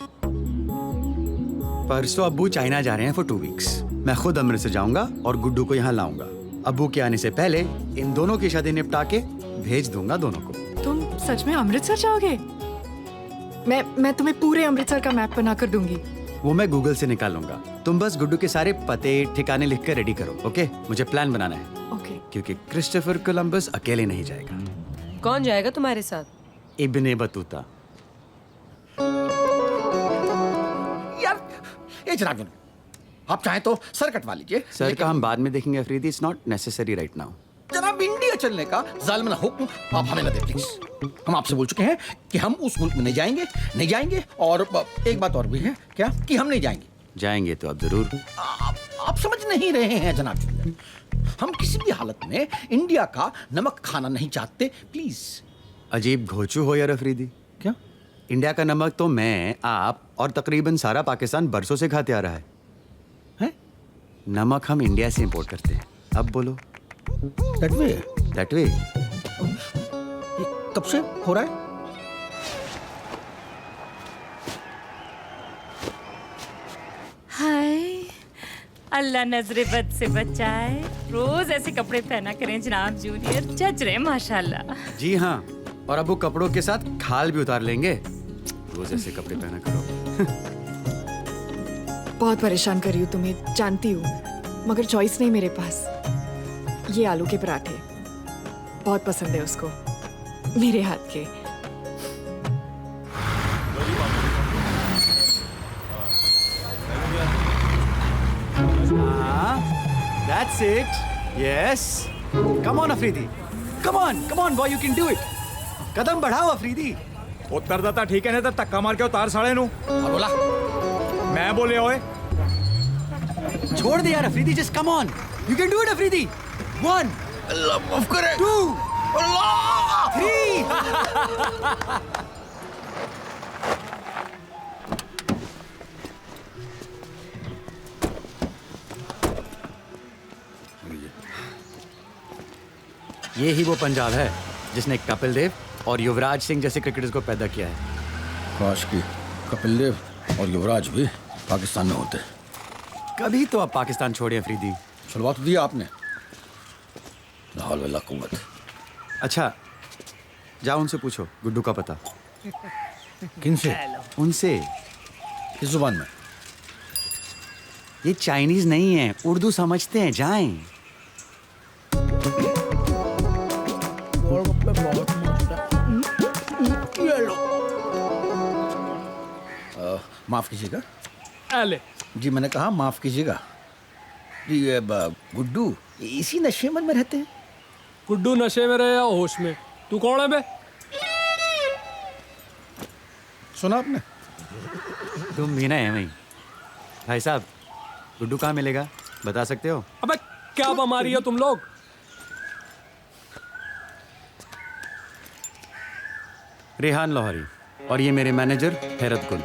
परसों अब्बू चाइना जा रहे हैं फॉर 2 वीक्स। मैं खुद अमृतसर जाऊंगा और गुड्डू को यहाँ लाऊंगा। अब्बू के आने से पहले इन दोनों की शादी निपटा के भेज दूंगा दोनों को। तुम सच में अमृतसर जाओगे? मैं तुम्हें पूरे अमृतसर का मैप बना कर दूंगी। वो मैं गूगल से निकालूंगा। तुम बस गुड्डू के सारे पते ठिकाने लिख कर रेडी करो, ओके? मुझे प्लान बनाना है। ओके। क्योंकि क्रिस्टोफर कोलंबस अकेले नहीं जाएगा। कौन जाएगा तुम्हारे साथ? Ibn Battuta. यार ये जनाब, आप चाहें तो सर कटवा लीजिए। सर का हम बाद में देखेंगे Afridi, it's not necessary right now. जनाब, इंडिया चलने का जालिमाना हुक्म आप हमें न दें प्लीज। हम आपसे बोल चुके हैं कि हम उस मुल्क में नहीं जाएंगे और एक बात और भी है क्या कि हम नहीं जाएंगे। जाएंगे तो आप जरूर। आप समझ नहीं रहे हैं जनाब जी, हम किसी भी हालत में इंडिया का नमक खाना नहीं चाहते, प्लीज। अजीब घोचू हो यार अफरीदी। क्या? इंडिया का नमक तो मैं, आप और तकरीबन सारा पाकिस्तान बरसों से खाते आ रहा है? नमक हम इंडिया से इंपोर्ट करते हैं। अब बोलो। That way? That way? कब से हो रहा है? हाय, अल्लाह नजरे बद से बचाए। रोज ऐसे कपड़े पहना करें जनाब जूनियर, जज रहे माशाल्लाह। जी हाँ, और अब वो कपड़ों के साथ खाल भी उतार लेंगे। रोज ऐसे कपड़े पहना करो। बहुत परेशान कर रही हूँ तुम्हें, जानती हूँ, मगर चॉइस नहीं मेरे पास। ये आलू के पराठे बहुत पसंद है उसको, मेरे हाथ के। That's it. Yes. Come on, Afridi. Come on, boy, you can do it. कदम बढ़ाओ अफरीदी। उत्तरदाता ठीक है ना, तो धक्का मार के उतार साले नु। बोला मैं बोले ओए। छोड़ दे यार Afridi, just come on. You can do it Afridi. 1 अल्लाह माफ करे। 2 अल्लाह 3 ये ही वो पंजाब है जिसने कपिल देव और युवराज सिंह जैसे क्रिकेटर्स को पैदा किया है। काश की कपिल देव और युवराज भी पाकिस्तान में होते। कभी तो आप पाकिस्तान छोड़े अफरीदी। छुड़वा तो दिया आपने। लाहौल वला कुव्वत। अच्छा, जाओ उनसे पूछो गुड्डू का पता। किनसे? उनसे। किस जुबान में? ये चाइनीज नहीं है, उर्दू समझते हैं, जाएं। माफ कीजिएगा। अले जी मैंने कहा माफ कीजिएगा जी। ये गुड्डू इसी नशे में रहते हैं? गुड्डू नशे में रहे या होश में? तू कौन है बे? सुना आपने? तुम भी ना है वही। भाई साहब, गुड्डू कहाँ मिलेगा, बता सकते हो? अबे क्या बीमारी है तुम लोग? रेहान लाहौरी, और ये मेरे मैनेजर हैरत गुल।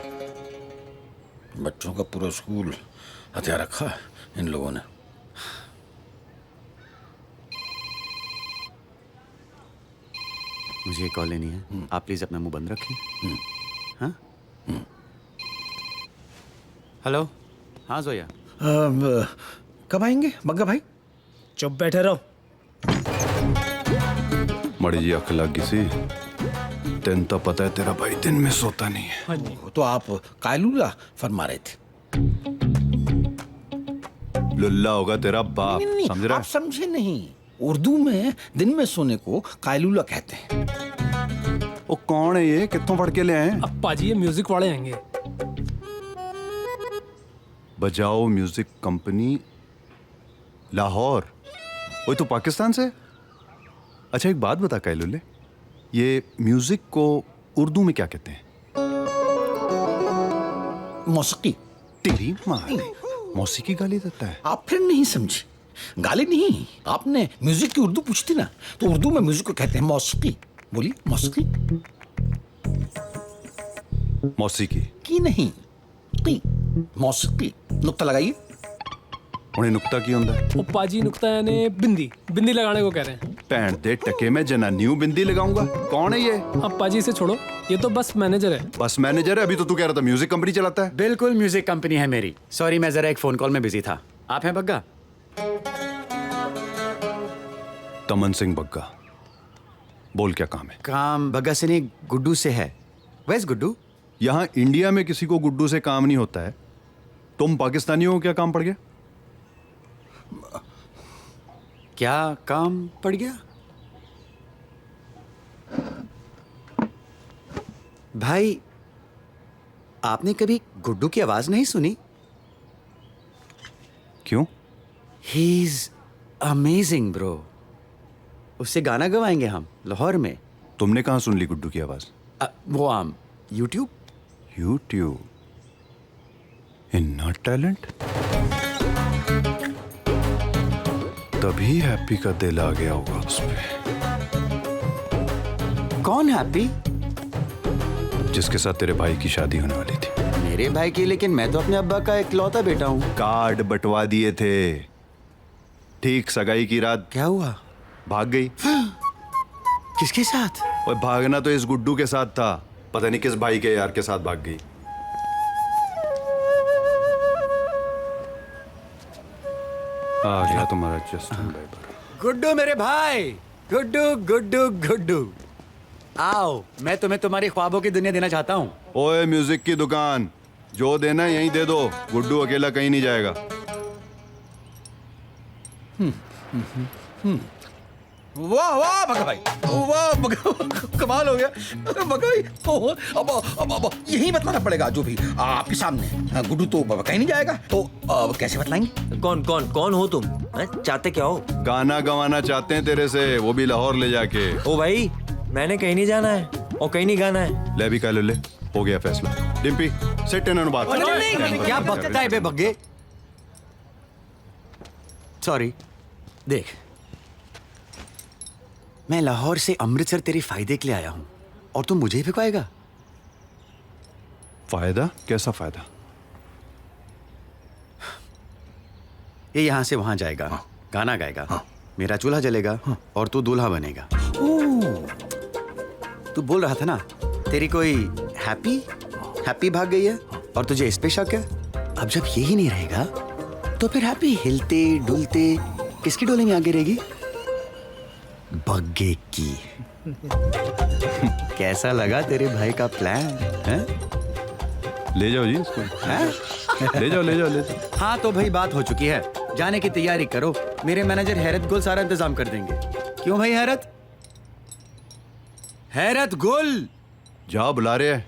बच्चों का पूरा स्कूल हथियार रखा है इन लोगों ने। मुझे कॉल लेनी है, आप प्लीज अपना मुंह बंद रखें। हाँ? हेलो, हाँ जोया। कब आएंगे बग्गा भाई? चुप बैठे रहो। मड़ी जी अख लग गई सी। तेन तो पता है तेरा भाई दिन में सोता नहीं है। हाँ जी। तो आप कायलूला फरमा रहे थे। लुल्ला होगा तेरा बाप। नहीं, समझ रहा? आप समझे नहीं। उर्दू में दिन में सोने को कायलूला कहते हैं। वो कौन है ये, कित्थों पढ़ के ले आए? अप्पा जी ये म्यूजिक वाले आएंगे। बजाओ म्यूजिक कंपनी लाहौर। वो तो पाकिस्तान से। अच्छा एक बात बता कैलुले, ये म्यूजिक को उर्दू में क्या कहते हैं? मौसीकी। तेरी माँ ने मौसीकी गाली देता है। आप फिर नहीं समझे। गाली नहीं, आपने म्यूजिक की उर्दू पूछती ना, तो उर्दू में म्यूजिक को कहते हैं मौसीकी। बोलिए मौसीकी। मौसीकी की नहीं की, मौसीकी। नुक्ता लगाइए। उन्हें नुक्ता की होता है? अप्पा जी नुक्ता यानी बिंदी लगाने को कह रहे हैं। पैंट दे टके में जनानियों बिंदी लगाऊंगा। कौन है ये? अप्पा जी से छोड़ो, ये तो बस मैनेजर है। बस मैनेजर है? अभी तो तू कह रहा था म्यूजिक कंपनी चलाता है। बिल्कुल म्यूजिक कंपनी है मेरी। सॉरी, मैं जरा एक फोन कॉल में बिजी था। आप हैं बग्गा? तमन सिंह बग्गा। बोल क्या काम है? काम बग्गा से नहीं, गुड्डू से है। वेस गुड्डू? यहाँ इंडिया में किसी को गुड्डू से काम नहीं होता है। तुम पाकिस्तानियों को क्या काम पड़ गया? क्या काम पड़ गया? भाई, आपने कभी गुड्डू की आवाज नहीं सुनी? क्यों? He is amazing bro. उससे गाना गवाएंगे हम लाहौर में। तुमने कहाँ सुन ली गुड्डू की आवाज? वो आम यूट्यूब। यूट्यूब? इन्ना टैलेंट? तभी हैप्पी का दिल आ गया होगा उस पे। कौन हैप्पी? जिसके साथ तेरे भाई की शादी होने वाली थी। मेरे भाई की? लेकिन मैं तो अपने अब्बा का इकलौता बेटा हूँ। कार्ड बंटवा दिए थे। ठीक सगाई की रात क्या हुआ? भाग गई। किसके साथ? और भागना तो इस गुड्डू के साथ था, पता नहीं किस भाई के यार के साथ भाग गई। आ गया तुम्हारा जस्टिन बीबर। गुड्डू मेरे भाई, गुड्डू गुड्डू गुड्डू, आओ, मैं तुम्हें तुम्हारी ख्वाबों की दुनिया देना चाहता हूँ। ओए म्यूजिक की दुकान, जो देना है यहीं दे दो। गुड्डू अकेला कहीं नहीं जाएगा। वाह वाह भगा भाई, वाह भगा, कमाल हो गया भगा भाई। अब यही बतलाना पड़ेगा जो भी आपके सामने। गुड्डू तो कहीं नहीं जाएगा, तो कैसे बतलाएंगे? कौन कौन कौन हो तुम? चाहते क्या हो? गाना गवाना चाहते हैं तेरे से, वो भी लाहौर ले जाके। ओ भाई, मैंने कहीं नहीं जाना है और कहीं नहीं गाना है। ले भी कह ले, हो गया फैसला। डिम्पी सेट इन बात। क्या बकता है बे बग्गे? सॉरी, देख, मैं लाहौर से अमृतसर तेरे फायदे के लिए आया हूं और तू मुझे ही भिगवाएगा? फायदा? कैसा फायदा? ये यहां से वहां जाएगा, गाना गाएगा, मेरा चूल्हा जलेगा और तू दूल्हा बनेगा। तू बोल रहा था ना तेरी कोई हैप्पी भाग गई है और तुझे इस पे शक है। अब जब यही नहीं रहेगा तो फिर हैप्पी हिलते डुलते किसकी डोले में आगे रहेगी? बग्गे की। कैसा लगा तेरे भाई का प्लान है? ले जाओ जी इसको। ले जाओ ले जाओ ले जाओ। हाँ तो भाई बात हो चुकी है, जाने की तैयारी करो। मेरे मैनेजर हैरत गुल सारा इंतजाम कर देंगे। क्यों भाई हैरत? हैरत गुल जा, बुला रहे हैं।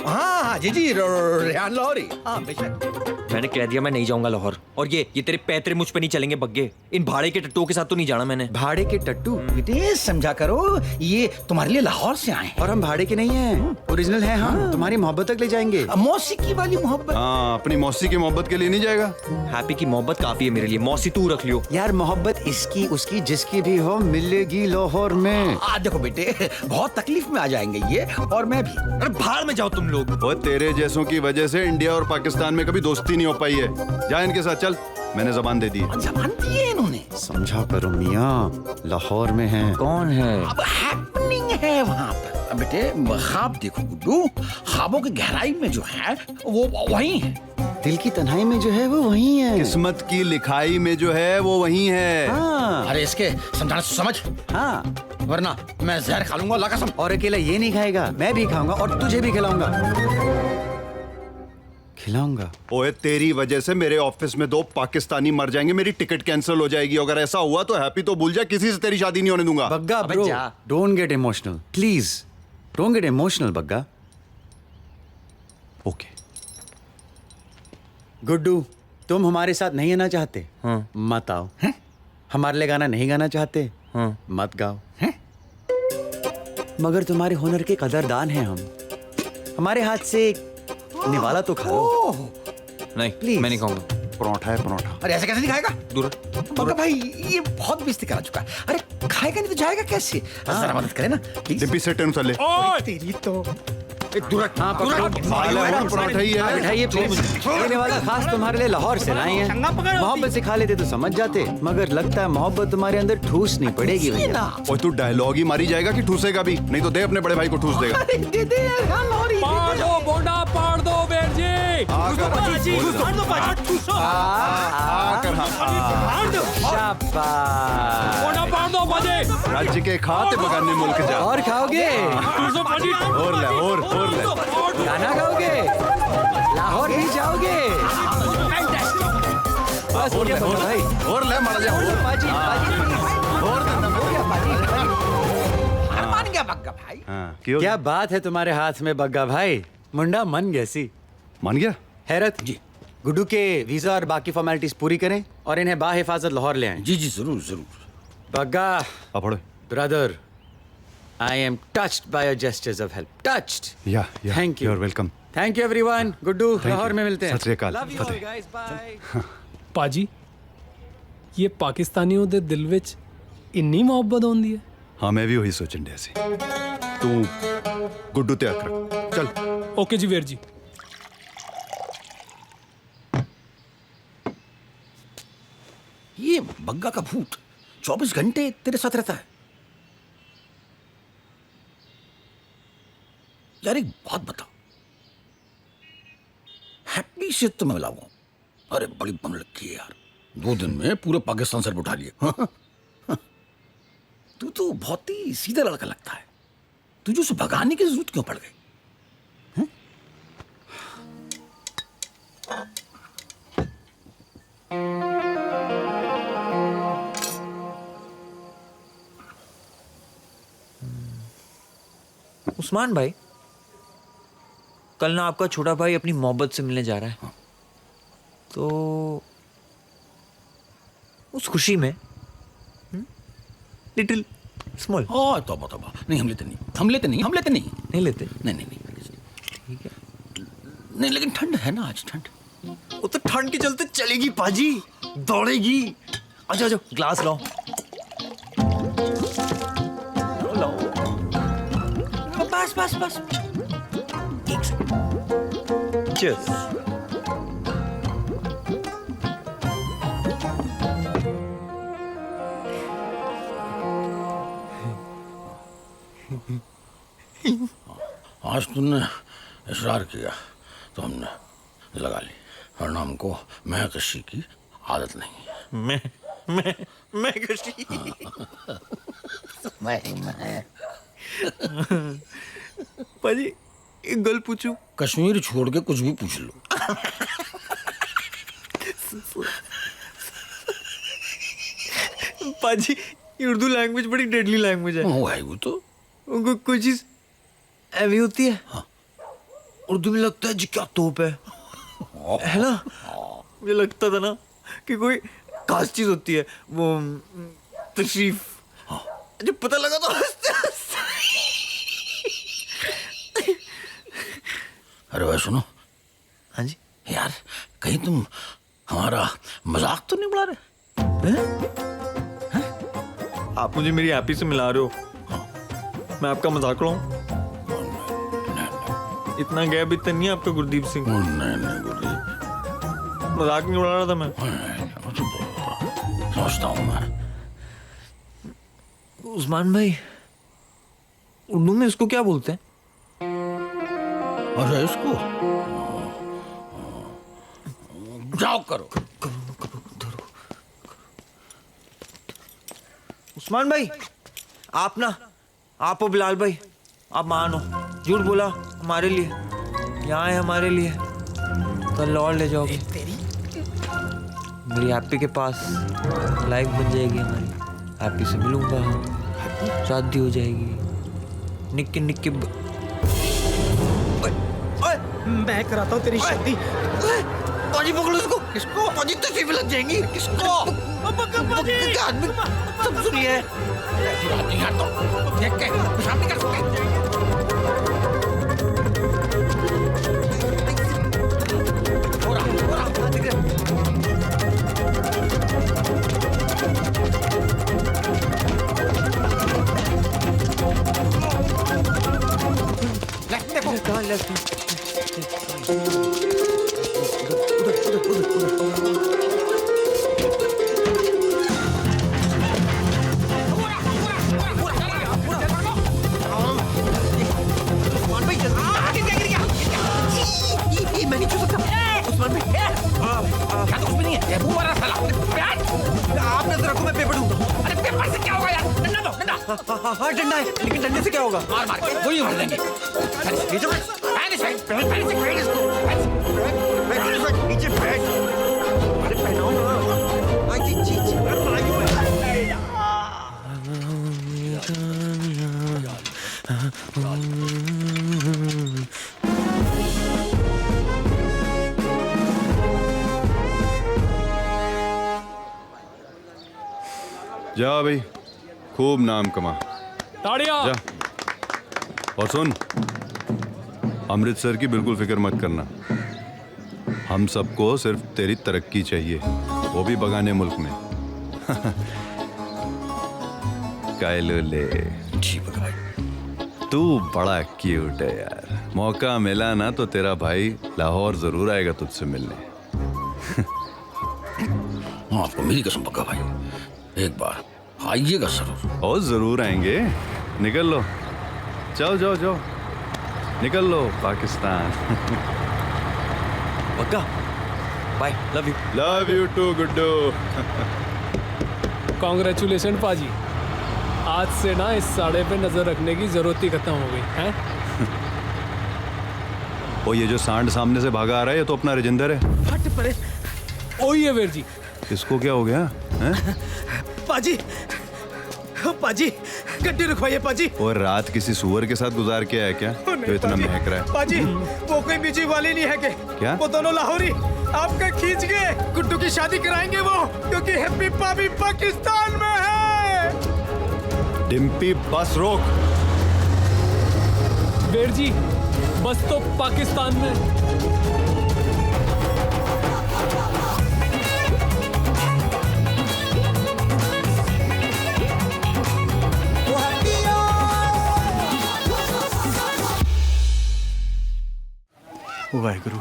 हाँ जी रेहान लाहौरी। हाँ बेशक। मैंने कह दिया मैं नहीं जाऊंगा लाहौर। और ये तेरे पैतरे मुझ पे नहीं चलेंगे बग्गे। इन भाड़े के टट्टुओं के साथ तो नहीं जाना मैंने। भाड़े के टट्टू? बेटे समझा करो, ये तुम्हारे लिए लाहौर से आए हैं। और हम भाड़े के नहीं हैं, ओरिजिनल हैं। हाँ, तुम्हारी मोहब्बत तक ले जाएंगे। मौसीकी वाली मोहब्बत? हाँ, अपनी मौसी की मोहब्बत के लिए नहीं जाएगा। हैप्पी की मोहब्बत काफी है मेरे लिए, मौसी तू रख लियो। यार मोहब्बत इसकी उसकी जिसकी भी हो मिलेगी लाहौर में। देखो बेटे, बहुत तकलीफ में आ जाएंगे ये और मैं भी। अरे भाड़ में जाओ तुम लोग। और तेरे जैसों की वजह से इंडिया और पाकिस्तान में कभी दोस्ती नहीं हो पाई है। जा इनके साथ चल, मैंने जबान दे दी। जबान दी है इन्होंने? समझा करो मियाँ, लाहौर में है। कौन है? अब हैपनिंग है वहाँ पर। बेटे ख्वाब देखो गुड्डू, ख्वाबों की गहराई में जो है वो वही है। दिल की तन्हाई में जो है वो वही है। किस्मत की लिखाई में जो है वो वही है। हाँ। अरे इसके समझाना समझ। हाँ, वरना मैं जहर खा लूंगा अल्लाह कसम। और अकेला ये नहीं खाएगा, मैं भी खाऊंगा और तुझे भी खिलाऊंगा। ओए तेरी वजह से मेरे ऑफिस में 2 पाकिस्तानी मर जाएंगे, मेरी टिकट कैंसिल हो जाएगी। अगर ऐसा हुआ तो हैप्पी तो भूल जा, किसी से तेरी शादी नहीं होने दूंगा। Bagga bro, don't get emotional please, don't get emotional Bagga. Okay Guddu, तुम हमारे साथ नहीं आना चाहते? हाँ। मत आओ। हमारे लिए गाना नहीं गाना चाहते? हाँ। मत गाओ। मगर तुम्हारे हुनर के कदरदान हैं हम। हमारे हाथ से निवाला तो खा लो। नहीं प्लीज, मैं नहीं खाऊंगा। परोठा है परोठा। अरे ऐसे कैसे नहीं खाएगा? दूर मगर भाई ये बहुत बेइज्जती करा चुका है। अरे खाएगा नहीं तो जाएगा कैसे? जरा मदद करे ना प्लीज। डिम्पी सेट इन चले। तेरी तो परोठा ही है। ये निवाला खास तुम्हारे लिए लाहौर से लाए हैं। मोहब्बत से खा लेते तो समझ जाते, मगर लगता है मोहब्बत तुम्हारे अंदर ठूस नहीं पड़ेगी भैया। और तू डायलॉग ही मारी जाएगा कि ठूसेगा भी? नहीं तो दे अपने बड़े भाई को ठूस देगा। दे दे पाड़ दो बोंडा, पाड़ दो बेर जी। शाबाश। बोंडा पाड़ दो राज्य के खाते बगाने मुल्क जा। और खाओगे? और ले खाना खाओगे? लाहौर भी जाओगे? और ले मर जा। बाजी मान गया बग्गा भाई। क्यों? क्या बात है तुम्हारे हाथ में बग्गा भाई, मुंडा मन गैसी। मान गया? हैरत जी, गुड्डू के वीजा और बाकी फॉर्मेलिटीज पूरी करें और इन्हें बाहिफाजत लाहौर ले आएं। जी जरूर जरूर। बग्गा पढ़ो। Brother, I am touched by your gestures of help. Touched. Yeah thank you. You are welcome. Thank you everyone. Guddu, Lahore में मिलते हैं। सत श्री अकाल। Love you all guys, bye. पाजी ये पाकिस्तानियों दे दिल विच इन्नी मोहब्बत होंदी है। हाँ मैं भी वही सोचन दिया सी। तू गुड्डू ते अक रख। चल। ओके जी वीर जी। ये बग्गा का भूत 24 घंटे तेरे साथ रहता है। यार एक बात बता, हैप्पी से तो मैं मिलाऊंगा। अरे बड़ी बम लगी है यार, 2 दिन में पूरे पाकिस्तान सर पे उठा लिए। तू तो बहुत ही सीधा लड़का लगता है, तुझे उसे भगाने की जरूरत क्यों पड़ गई? उस्मान भाई, कल ना आपका छोटा भाई अपनी मोहब्बत से मिलने जा रहा है। तो उस खुशी में लिटिल स्मॉल। तौबा नहीं, हम लेते नहीं लेते। ठीक है। नहीं लेकिन ठंड है ना आज, ठंड। वो तो ठंड के चलते चलेगी पाजी, दौड़ेगी। अच्छा ग्लास लाओ। बस एक सेकंड। चीयर्स। आज तुमने इशरार किया तो हमने लगा ली, वरना हमको महकशी की आदत नहीं है। महकशी। पाजी एक गल पूछूं? कश्मीर छोड़ के कुछ भी पूछ लो। पाजी ये उर्दू लैंग्वेज बड़ी डेडली लैंग्वेज है। वो तो उनको कोई चीज ऐवी होती है। हाँ। उर्दू में लगता है जी क्या तोप है ना? मुझे लगता था ना कि कोई खास चीज होती है, वो तशरीफ। जब पता लगा तो अरे भाई सुनो। हाँ जी यार, कहीं तुम हमारा मजाक तो नहीं उड़ा रहे? आप मुझे मेरी हैप्पी से मिला रहे हो? मैं आपका मजाक उड़ाऊं? इतना गैप इतना नहीं है आपका गुरदीप सिंह। नहीं गुरदीप, मजाक नहीं उड़ा रहा था मैं। समझता हूँ मैं। उस्मान भाई, उर्दू में इसको क्या बोलते हैं? अच्छा इसको जाओ करो। उस्मान भाई, आप ना, आप और बिलाल भाई, आप मानो झूठ बोला हमारे लिए, यहाँ है हमारे लिए, तो लौट ले जाओगे। मेरी हैप्पी के पास लाइफ बन जाएगी हमारी, हैप्पी से मिलूंगा, शादी हो जाएगी, निक्के निक्के मैं कराता हूँ तेरी शादी। पाजी पकड़ो इसको। किसको? पाजी तकलीफ लग जाएंगी। किसको? आदमी सब सुनिए। देख के शादी कर सकते। आपने तो रखो, मैं पेपर दूंगा। अरे पेपर से क्या होगा यार? डंडा दो डंडा। हाँ डंडा है, लेकिन डंडे से क्या होगा? मार मार के गोली मार देंगे। नीचे बैठ। अरे पहनाओ ना। आई चीज। जा भाई, खूब नाम कमा। ताड़ियां। जा। और सुन, अमृतसर की बिल्कुल फिक्र मत करना। हम सबको सिर्फ तेरी तरक्की चाहिए, वो भी बगाने मुल्क में। कायलोले, तू बड़ा क्यूट है यार। मौका मिला ना तो तेरा भाई लाहौर जरूर आएगा तुझसे मिलने। आपको मेरी कसम पक्का भाई, एक बार आइएगा जरूर। और जरूर आएंगे। निकल लो, जाओ जाओ जाओ, निकल लो पाकिस्तान। पक्का, bye, love you too Guddu. Congratulation पाजी, आज से ना इस साड़े पे नजर रखने की जरूरत ही खत्म हो गई है। ओ ये जो सांड सामने से भागा आ रहा है, ये तो अपना राजेंद्र है। हट परे। ओही है वीर जी। इसको क्या हो गया है? पाजी, पाजी गड्डी रुकवाइए पाजी। और रात किसी सुअर के साथ गुजार के आया क्या, जो इतना महक रहा है? पाजी वो कोई बीजी वाली नहीं है के? क्या? वो दोनों लाहौरी आपका खींच के गुड्डू की शादी कराएंगे वो, क्योंकि हैप्पी पापी पाकिस्तान में है। डिम्पी बस रोक। वीर जी बस तो पाकिस्तान में। वाहेगुरु,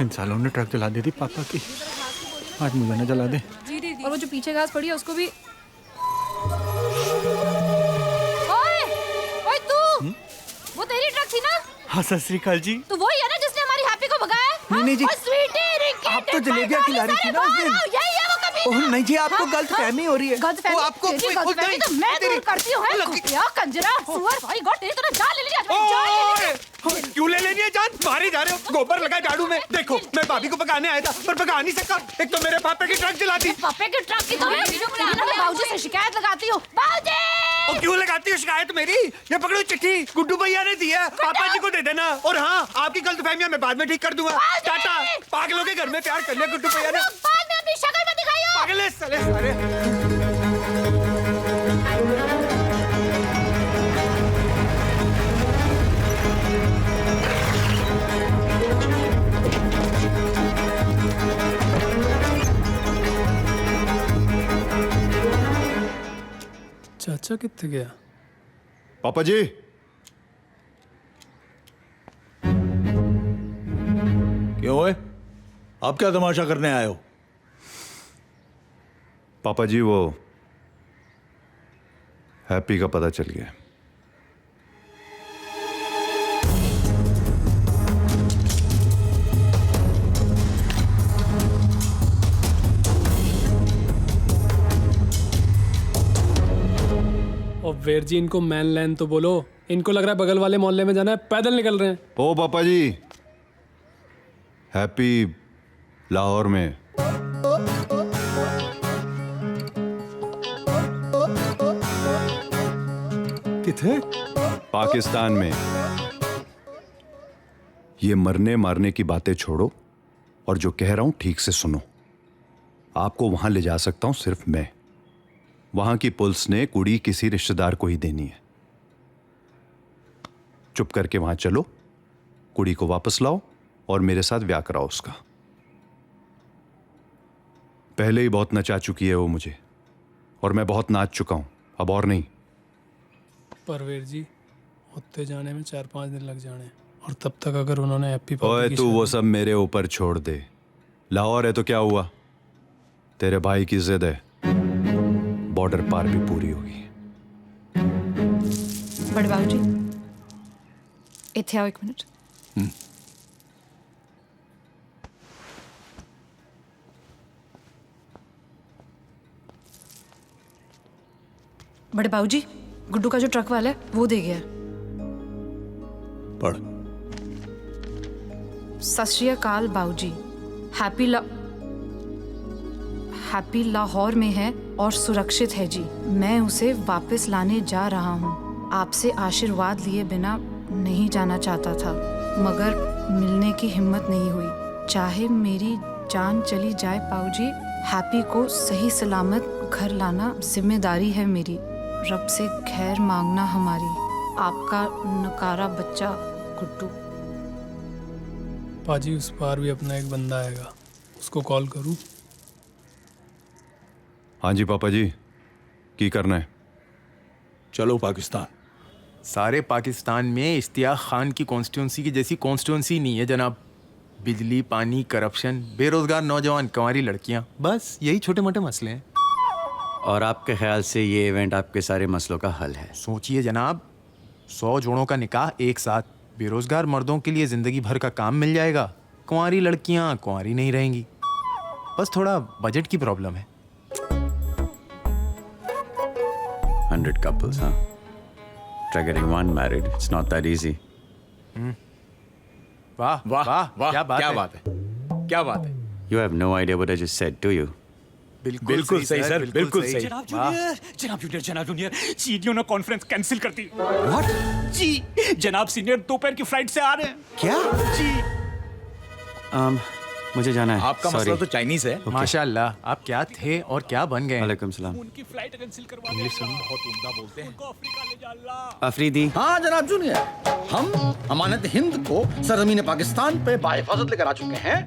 इन सालों ने ट्रक जला दी थी पापा की, आज मुझे न जला दे। और वो जो पीछे घास पड़ी है उसको भी। ओए, ओए तू, वो तेरी ट्रक थी ना? हाँ सत श्री अकाल जी। तो वही है ना जिसने हमारी हैप्पी को भगाया? नहीं नहीं जी, और स्वीटी, रिंकी, आप तो जलेबियाँ खिला रही थी ना उस दिन। यही है वो कभी। ओह नहीं जी, आपको गलतफहमी हो रही है। गलतफहमी? वो आपको तेरी गलतफहमी तो मैं दूर करती हूँ। कुतिया, कंजरा, सुअर, भाई गॉड, तेरी तूने जान ले ली आज, मैंने जान ले ली। क्यों ले लेनी है जान? मारे जा रहे हो, गोबर लगा झाड़ू में। देखो मैं भाभी को पकाने आया था पर पका नहीं सका, एक तो मेरे पापे की ट्रक जला दी। पापे की ट्रक की तो मैं बाबूजी से शिकायत लगाती हूँ। बाबूजी! और क्यों लगाती हो शिकायत मेरी? ये पकड़ो चिट्ठी, गुड्डू भैया ने दी है, पापा जी को दे देना। और हाँ, आपकी गलतफहमियां मैं बाद में ठीक कर दूंगा। टाटा। पागलों के घर में प्यार कर लिया गुड्डू भैया ने। बाद में अपनी शक्ल मत दिखाइयो। पागल है साले सारे। चाचा कितने गया? पापा जी, क्यों है? आप क्या तमाशा करने आए हो? पापा जी वो हैप्पी का पता चल गया। और वीर जी इनको मैन लैन तो बोलो, इनको लग रहा है बगल वाले मोहल्ले में जाना है, पैदल निकल रहे हैं। ओ पापा जी, हैप्पी लाहौर में। किथे? पाकिस्तान में। ये मरने मारने की बातें छोड़ो और जो कह रहा हूं ठीक से सुनो। आपको वहां ले जा सकता हूं सिर्फ मैं। वहां की पुलिस ने कुड़ी किसी रिश्तेदार को ही देनी है। चुप करके वहां चलो, कुड़ी को वापस लाओ और मेरे साथ ब्याह कराओ उसका। पहले ही बहुत नचा चुकी है वो मुझे, और मैं बहुत नाच चुका हूं, अब और नहीं। परवीर जी होते जाने में 4-5 दिन लग जाने, और तब तक अगर उन्होंने हैप्पी ओए तू वो सब मेरे ऊपर छोड़ दे। लाहौर है तो क्या हुआ, तेरे भाई की जिद है, बॉर्डर पार भी पूरी होगी। बड़े बाबू जी इथे आओ एक मिनट। बड़े बाबूजी, गुड्डू का जो ट्रक वाला है वो दे गया। पढ़। सत श्री अकाल बाबूजी, हैप्पी लाहौर में है और सुरक्षित है जी। मैं उसे वापस लाने जा रहा हूँ। आपसे आशीर्वाद लिए बिना नहीं जाना चाहता था, मगर मिलने की हिम्मत नहीं हुई। चाहे मेरी जान चली जाए बाबूजी, हैप्पी को सही सलामत घर लाना जिम्मेदारी है मेरी। रब से खैर मांगना हमारी। आपका नकारा बच्चा गुड्डू। पाजी उस पार भी अपना एक बंदा आएगा, उसको कॉल करूं? हाँ जी पापा जी, की करना है? चलो पाकिस्तान। सारे पाकिस्तान में इश्तियाक खान की कॉन्स्टिट्यूंसी की जैसी कॉन्स्टिट्यूंसी नहीं है जनाब। बिजली, पानी, करप्शन, बेरोजगार नौजवान, कंवारी लड़कियां, बस यही छोटे मोटे मसले हैं। और आपके ख्याल से ये इवेंट आपके सारे मसलों का हल है? सोचिए जनाब, 100 जोड़ों का निकाह एक साथ। बेरोजगार मर्दों के लिए जिंदगी भर का काम मिल जाएगा। कुंवारी लड़कियां कुंवारी नहीं रहेंगी। बस थोड़ा बजट की प्रॉब्लम है। 100 couples, huh? Triggering one married, it's not that easy. वाह वाह वाह, क्या बात है, क्या बात है। You have no idea what I just said, do you? बिल्कुल सही सर, बिल्कुल सही। जनाब जूनियर, सीनियर ने कॉन्फ्रेंस कैंसिल कर दी। What? जी, जनाब सीनियर दोपहर की फ्लाइट से आ रहे हैं। क्या? जी। मुझे जाना है। आपका मसला तो चाइनीज है। माशाल्लाह, आप क्या थे और क्या बन गए। वालेकुम सलाम। उनकी फ्लाइट कैंसिल करवा इंग्लिश सुन, बहुत उम्दा बोलते हैं। अफ्रीका ले जा अल्लाह। अफरीदी। हाँ जनाब जूनियर, हम अमानत हिंद को सरजमीन पाकिस्तान पे बाहिफाजत लेकर आ चुके हैं।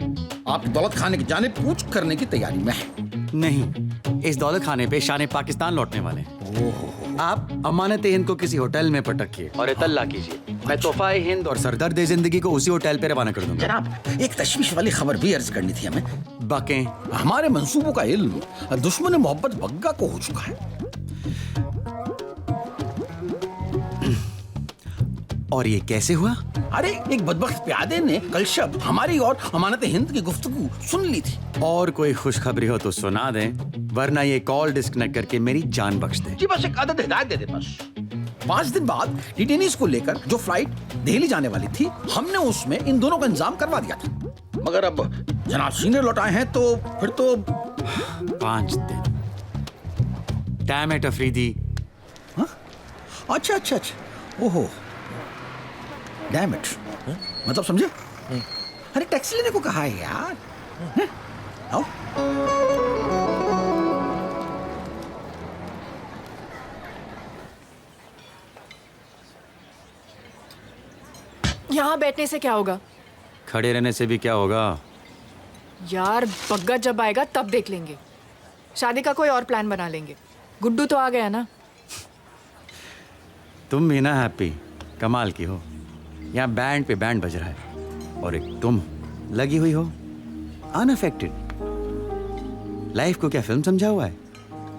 आपकी दौलत खाने की जानिब कूच करने की तैयारी में है। नहीं, इस दौलत खाने पे शान पाकिस्तान लौटने वाले हैं। आप अमानत हिंद को किसी होटल में पटकिए और इतला कीजिए। मैं तोहफा हिंद और सरदर्द जिंदगी को उसी होटल पे रवाना कर दूंगा। जनाब, एक तशवीश वाली खबर भी अर्ज करनी थी हमें। बाकें हमारे मंसूबों का इल्म दुश्मन मोहब्बत बग्गा को हो चुका है। और ये कैसे हुआ? अरे एक बदबख्त प्यादे ने कल शब हमारी और अमानत हिंद की गुफ्तगू सुन ली थी। और कोई खुशखबरी हो तो सुना दें, वरना ये कॉल डिस्कनेक्ट करके मेरी जान बख्श दें। जी बस एक आदत हिदायत दे दे बस। 5 दिन बाद डिटेनीज को लेकर जो फ्लाइट दिल्ली जाने वाली थी, हमने उसमें इन दोनों का इंतजाम करवा दिया था। मगर अब जनाब सीनियर लौटाए हैं तो फिर तो 5 दिन। Damn it Afridi. अच्छा अच्छा अच्छा, ओहो डैम इट, मतलब समझे? अरे टैक्सी लेने को कहा है यार। आओ। यहाँ बैठने से क्या होगा? खड़े रहने से भी क्या होगा? यार बग्गा जब आएगा तब देख लेंगे। शादी का कोई और प्लान बना लेंगे। गुड्डू तो आ गया ना। तुम भी ना हैप्पी, कमाल की हो। यहाँ बैंड पे बैंड बज रहा है और एक तुम लगी हुई हो अनअफेक्टेड। लाइफ को क्या फिल्म समझा हुआ है?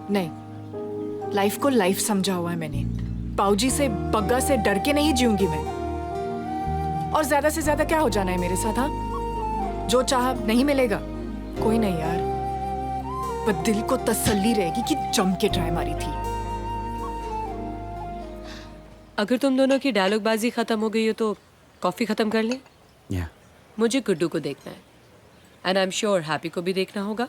नहीं, लाइफ को लाइफ समझा हुआ है मैंने। पाऊजी से बग्गा से डर के नहीं जीऊंगी मैं। और ज्यादा से ज्यादा क्या हो जाना है मेरे साथ? हाँ, जो चाह नहीं मिलेगा। कोई नहीं यार, पर दिल को तसल्ली रहेगी कि जम के ट्राई मारी थी। अगर तुम दोनों की डायलॉग बाजी खत्म हो गई हो तो कॉफी खत्म कर लें। Yeah. मुझे गुड्डू को देखना है and I am sure happy को भी देखना होगा।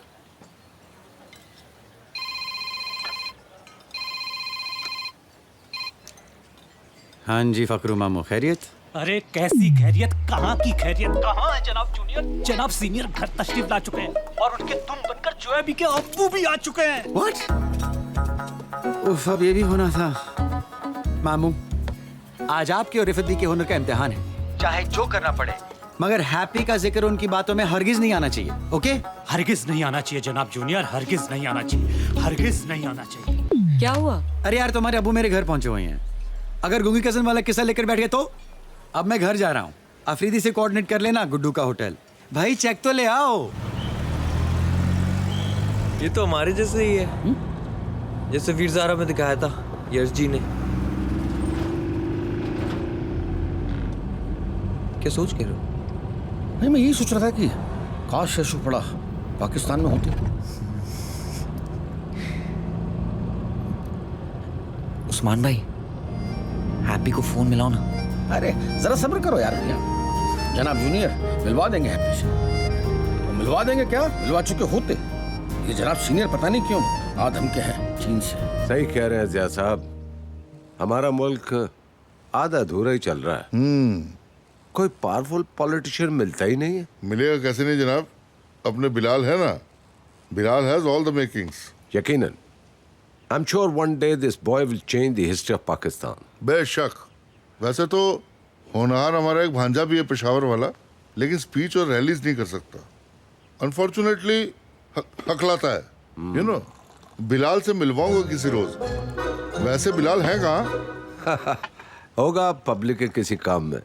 हाँ जी फकरू मामू, खैरियत? अरे कैसी खैरियत, कहाँ की खैरियत, कहाँ है जनाब जूनियर? जनाब सीनियर घर तशरीफ ला चुके हैं और उनके तुम बनकर जोएबी के अब्बू भी आ चुके हैं। What? उफ, अब ये भी होना था। मामू, आज आपके और रिफत दी के हुनर का इम्तिहान है, चाहे जो करना पड़े, मगर हैप्पी का जिक्र उनकी बातों में हरगिज नहीं आना चाहिए। ओके? हरगिज नहीं आना चाहिए जनाब जूनियर, हरगिज नहीं आना चाहिए, हरगिज नहीं आना चाहिए। क्या हुआ? अरे यार, तुम्हारे अबू मेरे घर पहुंचे हुए हैं। अगर गूंगी कजन वाला किस्सा लेकर बैठ गए तो अब मैं घर जा रहा हूँ। अफरीदी से कोऑर्डिनेट कर लेना गुड्डू का होटल। भाई चेक तो ले आओ। ये तो हमारे जैसे ही है, जैसे वीरजारा में दिखाया था यश जी ने। क्या सोच के रहे हो? नहीं, मैं यही सोच रहा था कि काश यशु पड़ा पाकिस्तान में होती। उस्मान भाई, हैप्पी को फोन मिलाओ ना। अरे जरा सब्र करो यार भैया। जनाब जूनियर मिलवा देंगे हैप्पी से। वो मिलवा देंगे क्या, मिलवा चुके होते। ये जनाब सीनियर पता नहीं क्यों आधम के हैं चीन से। सही कह रहे हैं जिया साहब, हमारा मुल्क आधा अधूरा ही चल रहा है। कोई पावरफुल पॉलिटिशियन मिलता ही नहीं है। मिलेगा कैसे नहीं जनाब, अपने बिलाल है ना, Bilal has all the makings. यकीनन। I am sure one day this boy will change the history of Pakistan. बेशक। वैसे तो होनहार हमारा एक भांजा भी है पेशावर वाला, लेकिन स्पीच और रैलीज नहीं कर सकता। अनफॉर्चुनेटली हकलाता है। यू नो, बिलाल से मिलवाऊंगा किसी रोज। वैसे बिलाल है कहाँ? होगा पब्लिक के किसी काम में।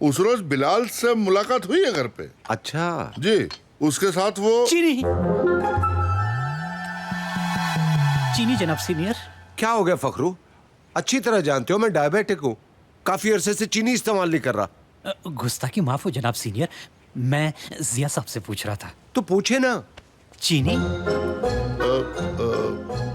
उस रोज बिलाल से मुलाकात हुई है घर पे। अच्छा जी, उसके साथ वो चीनी जनाब सीनियर। क्या हो गया फखरू? अच्छी तरह जानते हो मैं डायबिटिक हूँ, काफी अरसे से चीनी इस्तेमाल नहीं कर रहा। गुस्ताखी माफ हो जनाब सीनियर, मैं जिया साहब से पूछ रहा था। तो पूछे ना। चीनी?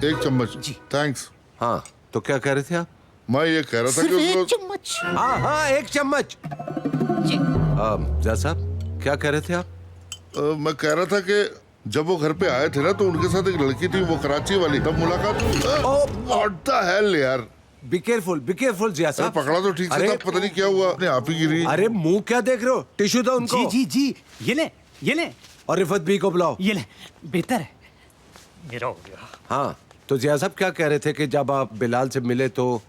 एक चम्मच जी। थैंक्स। हाँ तो क्या कह रहे थे आप? मैं ये कह रहा था कि एक चम्मच। हाँ हाँ एक चम्मच। जी। जिया साहब क्या कह रहे थे आप? मैं कह रहा था कि जब वो घर पे आए थे ना, तो उनके साथ एक लड़की थी, वो कराची वाली, तब मुलाकात हुई। व्हाट द हेल यार। बी केयरफुल जिया साहब। पकड़ा तो ठीक से था, पता नहीं क्या हुआ, अपने आप ही गिरी। अरे मुंह क्या देख रहे हो? टिश्यू दो उनको। जी जी जी, ये ले ये ले। और रिफत बी को बुलाओ। ये ले, बेहतर है, मेरा हो गया। हाँ तो जिया साहब क्या कह रहे थे कि जब आप बिलाल से मिले तो?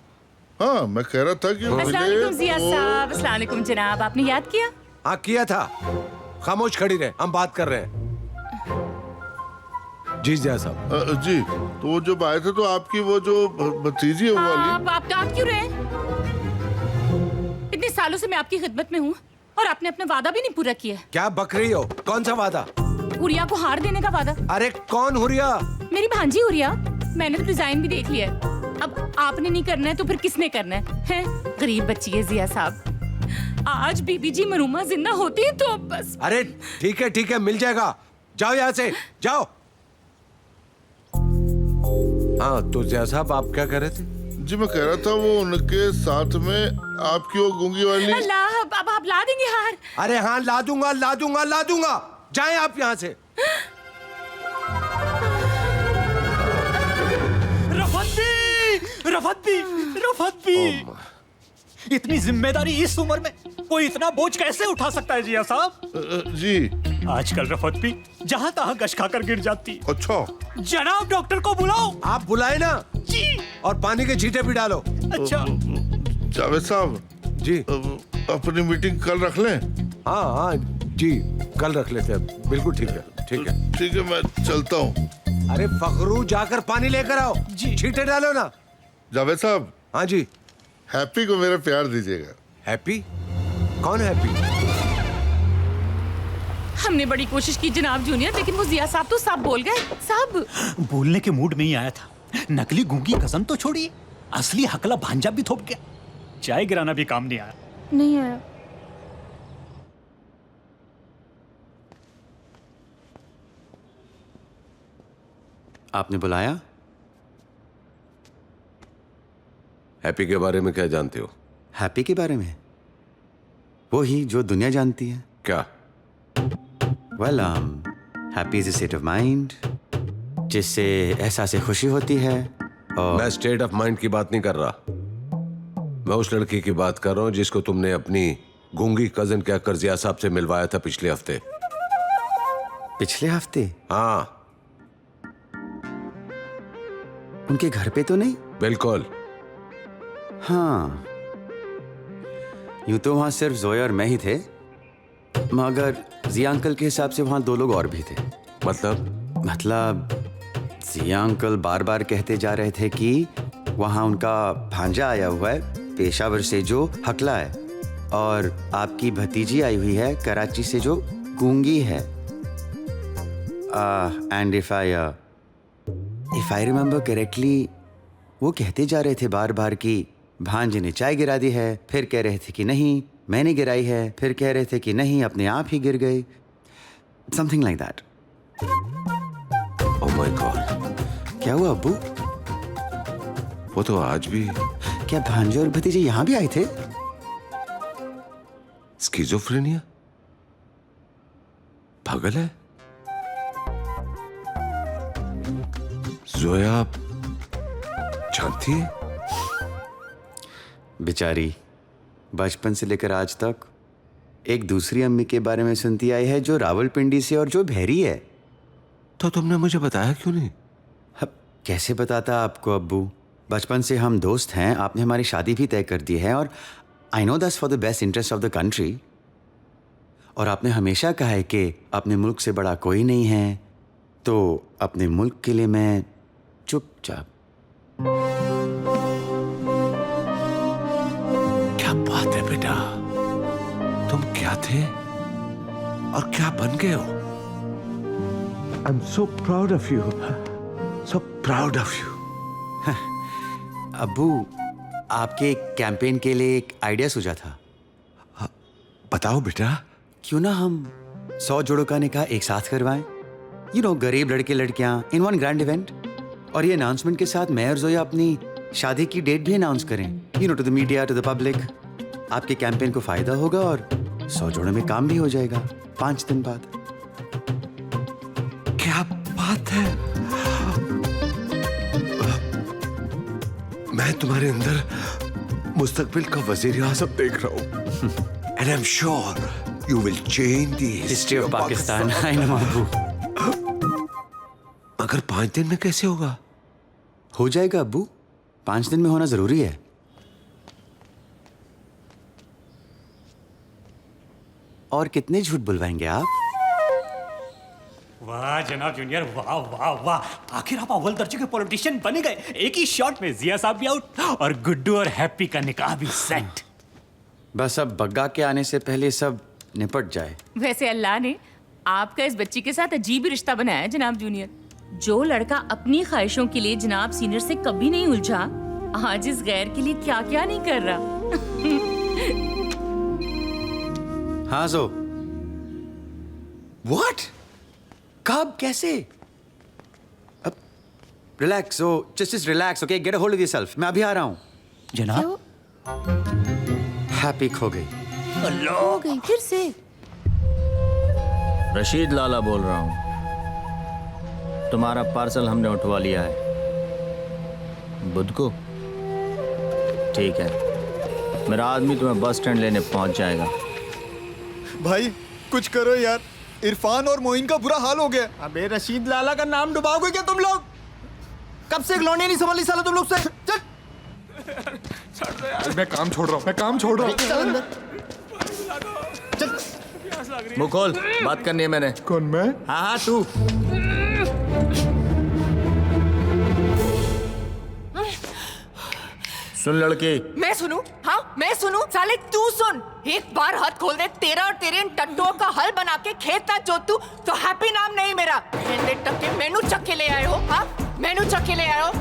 हाँ मैं कह रहा था कि अस्सलाम वालेकुम जिया साहब। अस्सलाम वालेकुम जनाब, आपने याद किया? हाँ किया था। खामोश खड़ी रहे, हम बात कर रहे हैं। जी जिया साहब। जी, तो वो जब आए थे तो आपकी वो जो भतीजी है वो वाली। आप डांट क्यों रहे? इतने सालों से मैं आपकी खिदमत में हूँ और आपने अपना वादा भी नहीं पूरा किया। क्या बक रही हो? कौन सा वादा? हुरिया को हार देने का वादा। अरे कौन हुरिया? मेरी भांजी हुरिया। मैंने तो डिजाइन भी देख लिया है। अब आपने नहीं करना है तो फिर किसने करना है? गरीब बच्ची है जिया साहब। आज बीबी जी मरूमा जिंदा होती तो बस। अरे ठीक है मिल जाएगा, जाओ यहाँ से जाओ। हाँ तो जिया साहब आप क्या कह रहे थे? जी मैं कह रहा था वो उनके साथ में आपकी वो गूंगी वाली। अल्लाह, अब आप ला देंगे हार? अरे हाँ ला दूंगा। जाएं आप यहाँ से। रफत भी इतनी जिम्मेदारी इस उम्र में कोई इतना बोझ कैसे उठा सकता है जिया साहब? जी आजकल रफत भी जहाँ तहाँ गश खाकर गिर जाती। अच्छा जनाब डॉक्टर को बुलाओ। आप बुलाए ना जी। और पानी के छींटे भी डालो। अच्छा जावेद साहब जी, अपनी मीटिंग कल रख लें? हाँ जी कल रख लेते हैं। बिल्कुल ठीक है मैं चलता हूँ। अरे फखरू जाकर पानी लेकर आओ। जी छींटे डालो ना। जावेद साहब। हाँ जी। हैप्पी को मेरा प्यार दीजिएगा। हैप्पी? कौन हैप्पी? हमने बड़ी कोशिश की जनाब जूनियर, लेकिन वो जिया साहब तो सब बोल गए। सब बोलने के मूड में ही आया था। नकली गूंगी कजन तो छोड़िए, असली हकला भांजा भी थोप गया। चाय गिराना भी काम नहीं आया। नहीं आया। आपने बुलाया? हैप्पी के बारे में क्या जानते हो? हैप्पी के बारे में? वो ही जो दुनिया जानती है। क्या? Well happy is a state of mind जिससे एहसास खुशी होती है। और मैं स्टेट ऑफ माइंड की बात नहीं कर रहा, मैं उस लड़की की बात कर रहा हूँ जिसको तुमने अपनी गूंगी कजन कहकर जिया साहब से मिलवाया था पिछले हफ्ते। पिछले हफ्ते? हाँ। उनके घर पे तो नहीं? बिल्कुल। हाँ, यूं तो वहां सिर्फ जोया और मैं ही थे, मगर जिया अंकल के हिसाब से वहां 2 लोग और भी थे। मतलब जिया अंकल बार बार कहते जा रहे थे कि वहां उनका भांजा आया हुआ है पेशावर से जो हकला है, और आपकी भतीजी आई हुई है कराची से जो गूंगी है। And if I remember correctly, वो कहते जा रहे थे बार बार कि भांजे ने चाय गिरा दी है, फिर कह रहे थे कि नहीं मैंने गिराई है, फिर कह रहे थे कि नहीं अपने आप ही गिर गए। Something like that. Oh my God. क्या हुआ अब्बू? वो तो आज भी। क्या भांजे और भतीजे यहाँ भी आए थे? स्किज़ोफ्रेनिया? पागल है? जोया जानती है? बेचारी बचपन से लेकर आज तक एक दूसरी अम्मी के बारे में सुनती आई है जो रावलपिंडी से और जो बहरी है। तो तुमने मुझे बताया क्यों नहीं? अब कैसे बताता आपको अब्बू? बचपन से हम दोस्त हैं, आपने हमारी शादी भी तय कर दी है और I know that's for the best interest of the country. और आपने हमेशा कहा है कि अपने मुल्क से बड़ा कोई नहीं है, तो अपने मुल्क के लिए मैं चुपचाप। क्या बात है बेटा, तुम क्या थे और क्या बन गए हो? I am so proud of you, so proud of you. अब्बू, आपके कैंपेन के लिए एक आइडिया सूझा था। बताओ बेटा। क्यों ना हम 100 जोड़ों का निकाह एक साथ करवाएं? यू नो, गरीब लड़के लड़कियां इन वन ग्रैंड इवेंट। और ये अनाउंसमेंट के साथ मैं और जोया अपनी शादी की डेट भी अनाउंस करें, you know, to the media, to the public. आपके कैंपेन को फायदा होगा और 100 जोड़ों में काम भी हो जाएगा 5 दिन बाद। क्या बात है, मैं तुम्हारे अंदर मुस्तकबिल का वजीर आज़म देख रहा हूं। And I am sure you will change the history of Pakistan. I know अब्बू। मगर 5 दिन में कैसे होगा? हो जाएगा अब्बू, 5 दिन में होना जरूरी है। और कितने झूठ बुलवाएंगे आप? वाह जनाब जूनियर, वाह वाह वाह, आखिर आप अव्वल दर्जे के पॉलिटिशियन बन गए। एक ही शॉट में जिया साहब भी आउट और गुड्डू और हैप्पी का निकाह भी सेट। बस अब बग्गा के आने से पहले सब निपट जाए। वैसे अल्लाह ने आपका इस बच्ची के साथ अजीब रिश्ता बनाया है जनाब जूनियर। जो लड़का अपनी ख्वाहिशों के लिए जनाब सीनियर से कभी नहीं उलझा, आज इस गैर के लिए क्या क्या नहीं कर रहा। हाँ जो व्हाट, कब, कैसे? अब relax, just relax, okay, get a hold of yourself. मैं अभी आ रहा हूँ। जनाब, हैप्पी खो गई। हो गई फिर से। रशीद लाला बोल रहा हूँ, तुम्हारा पार्सल हमने उठवा लिया है। बुध को? ठीक है, मेरा आदमी तुम्हें बस स्टैंड लेने पहुंच जाएगा। भाई कुछ करो यार, इरफान और मोइन का बुरा हाल हो गया। अबे रशीद लाला का नाम डुबाओगे क्या तुम लोग? कब से एक लौंडे नहीं संभाली साला तुम लोग से? चल मैं काम छोड़ रहा हूँ, मैं काम छोड़ रहा हूँ। मुंह खोल, बात करनी है मैंने। कौन, मैं? हाँ हाँ तू। सुन लड़की। मैं सुनूं? हाँ मैं सुनूं? साले तू सुन, एक बार हाथ खोल दे तेरा और तेरे इन टट्टुओं का हल बना के खेत ना जोत तू तो हैप्पी नाम नहीं मेरा। टक्के मेनू चक के ले आए हो। हाँ मेनू चक के ले आए हो।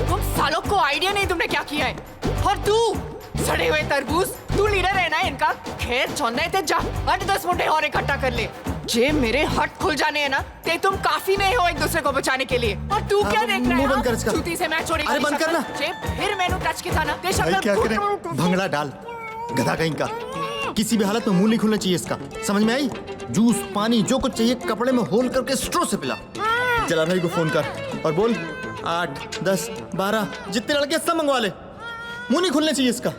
तुम सालों को आइडिया नहीं तुमने क्या किया है। और तू सड़े हुए तरबूज, तू लीडर है ना इनका। खैर छोड़ना है जा, 8-10 मुंडे और इकट्ठा कर ले। जे मेरे हट खुल जाने हैं ना, ते तुम काफी नहीं हो एक दूसरे को बचाने के लिए। और तू क्या देख रहा है? बंद कर इसका। चूती से मैं छोड़ी। अरे बंद करना। जे फिर मैनू टच की था ना, ते भाई क्या करें, भंगड़ा डाल, गधा कहीं का। किसी भी हालत में मुंह नहीं खुलना चाहिए इसका, समझ में आई? जूस, पानी, जो कुछ चाहिए कपड़े में होल करके स्ट्रो से पिला। चला भाई को फोन कर और बोल 8, 10, 12 जितने लड़के सब मंगवा ले। मुंह नहीं खुलना चाहिए इसका।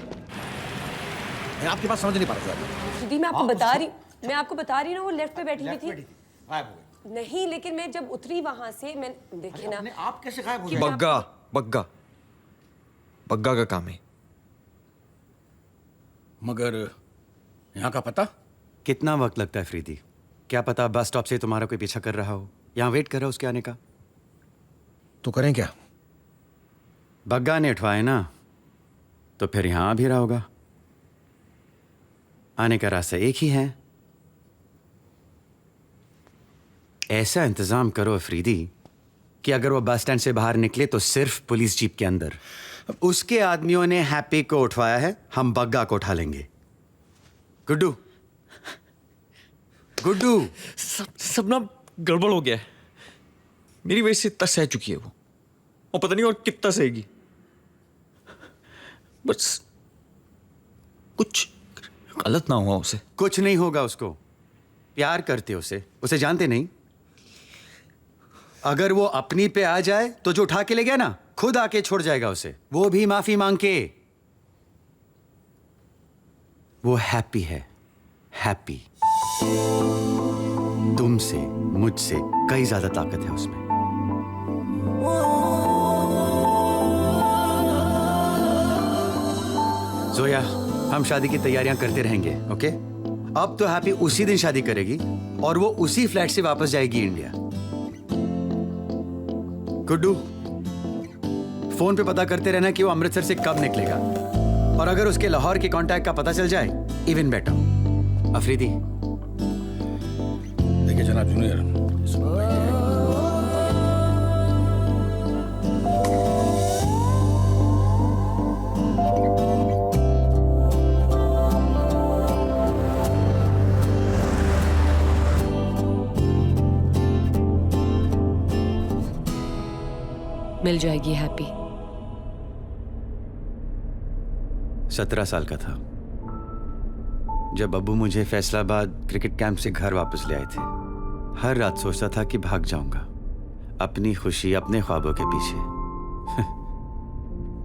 आपके पास समझ नहीं पा रहा। दीदी मैं आपको बता रही ना, वो लेफ्ट पे बैठी हुई थी। नहीं, लेकिन मैं जब उतरी वहां से मैं देखे ना। आप कैसे गायब हो गए? बग्गा बग्गा बग्गा का काम है। मगर यहाँ का पता? कितना वक्त लगता है फ्रीदी? क्या पता बस स्टॉप से तुम्हारा कोई पीछा कर रहा हो, यहाँ वेट कर रहा हो उसके आने का। तो करें क्या? बग्गा ने उठवाए ना, तो फिर यहाँ आ भी रहा होगा। आने का रास्ता एक ही है। ऐसा इंतजाम करो अफरीदी कि अगर वो बस स्टैंड से बाहर निकले तो सिर्फ पुलिस जीप के अंदर। उसके आदमियों ने हैप्पी को उठवाया है, हम बग्गा को उठा लेंगे। गुड्डू, गुड्डू, सब ना गड़बड़ हो गया है। मेरी वजह से इतना सह चुकी है वो, और पता नहीं और कितना सहेगी। बस कुछ गलत ना हुआ उसे। कुछ नहीं होगा उसको। प्यार करते उसे जानते नहीं? अगर वो अपनी पे आ जाए तो जो उठा के ले गया ना, खुद आके छोड़ जाएगा उसे, वो भी माफी मांग के। वो हैप्पी है, हैप्पी। तुमसे, मुझसे कई ज्यादा ताकत है उसमें। जोया, हम शादी की तैयारियां करते रहेंगे, ओके? अब तो हैप्पी उसी दिन शादी करेगी और वो उसी फ्लैट से वापस जाएगी इंडिया। गुड्डू, फोन पे पता करते रहना कि वो अमृतसर से कब निकलेगा, और अगर उसके लाहौर के कांटेक्ट का पता चल जाए, इवन बेटर। अफरीदी, देखिए जनाब जूनियर, मिल जाएगी हैप्पी। 17 साल का था जब अब्बू मुझे फैसलाबाद क्रिकेट कैंप से घर वापस ले आए थे। हर रात सोचता था कि भाग जाऊंगा अपनी खुशी, अपने ख्वाबों के पीछे।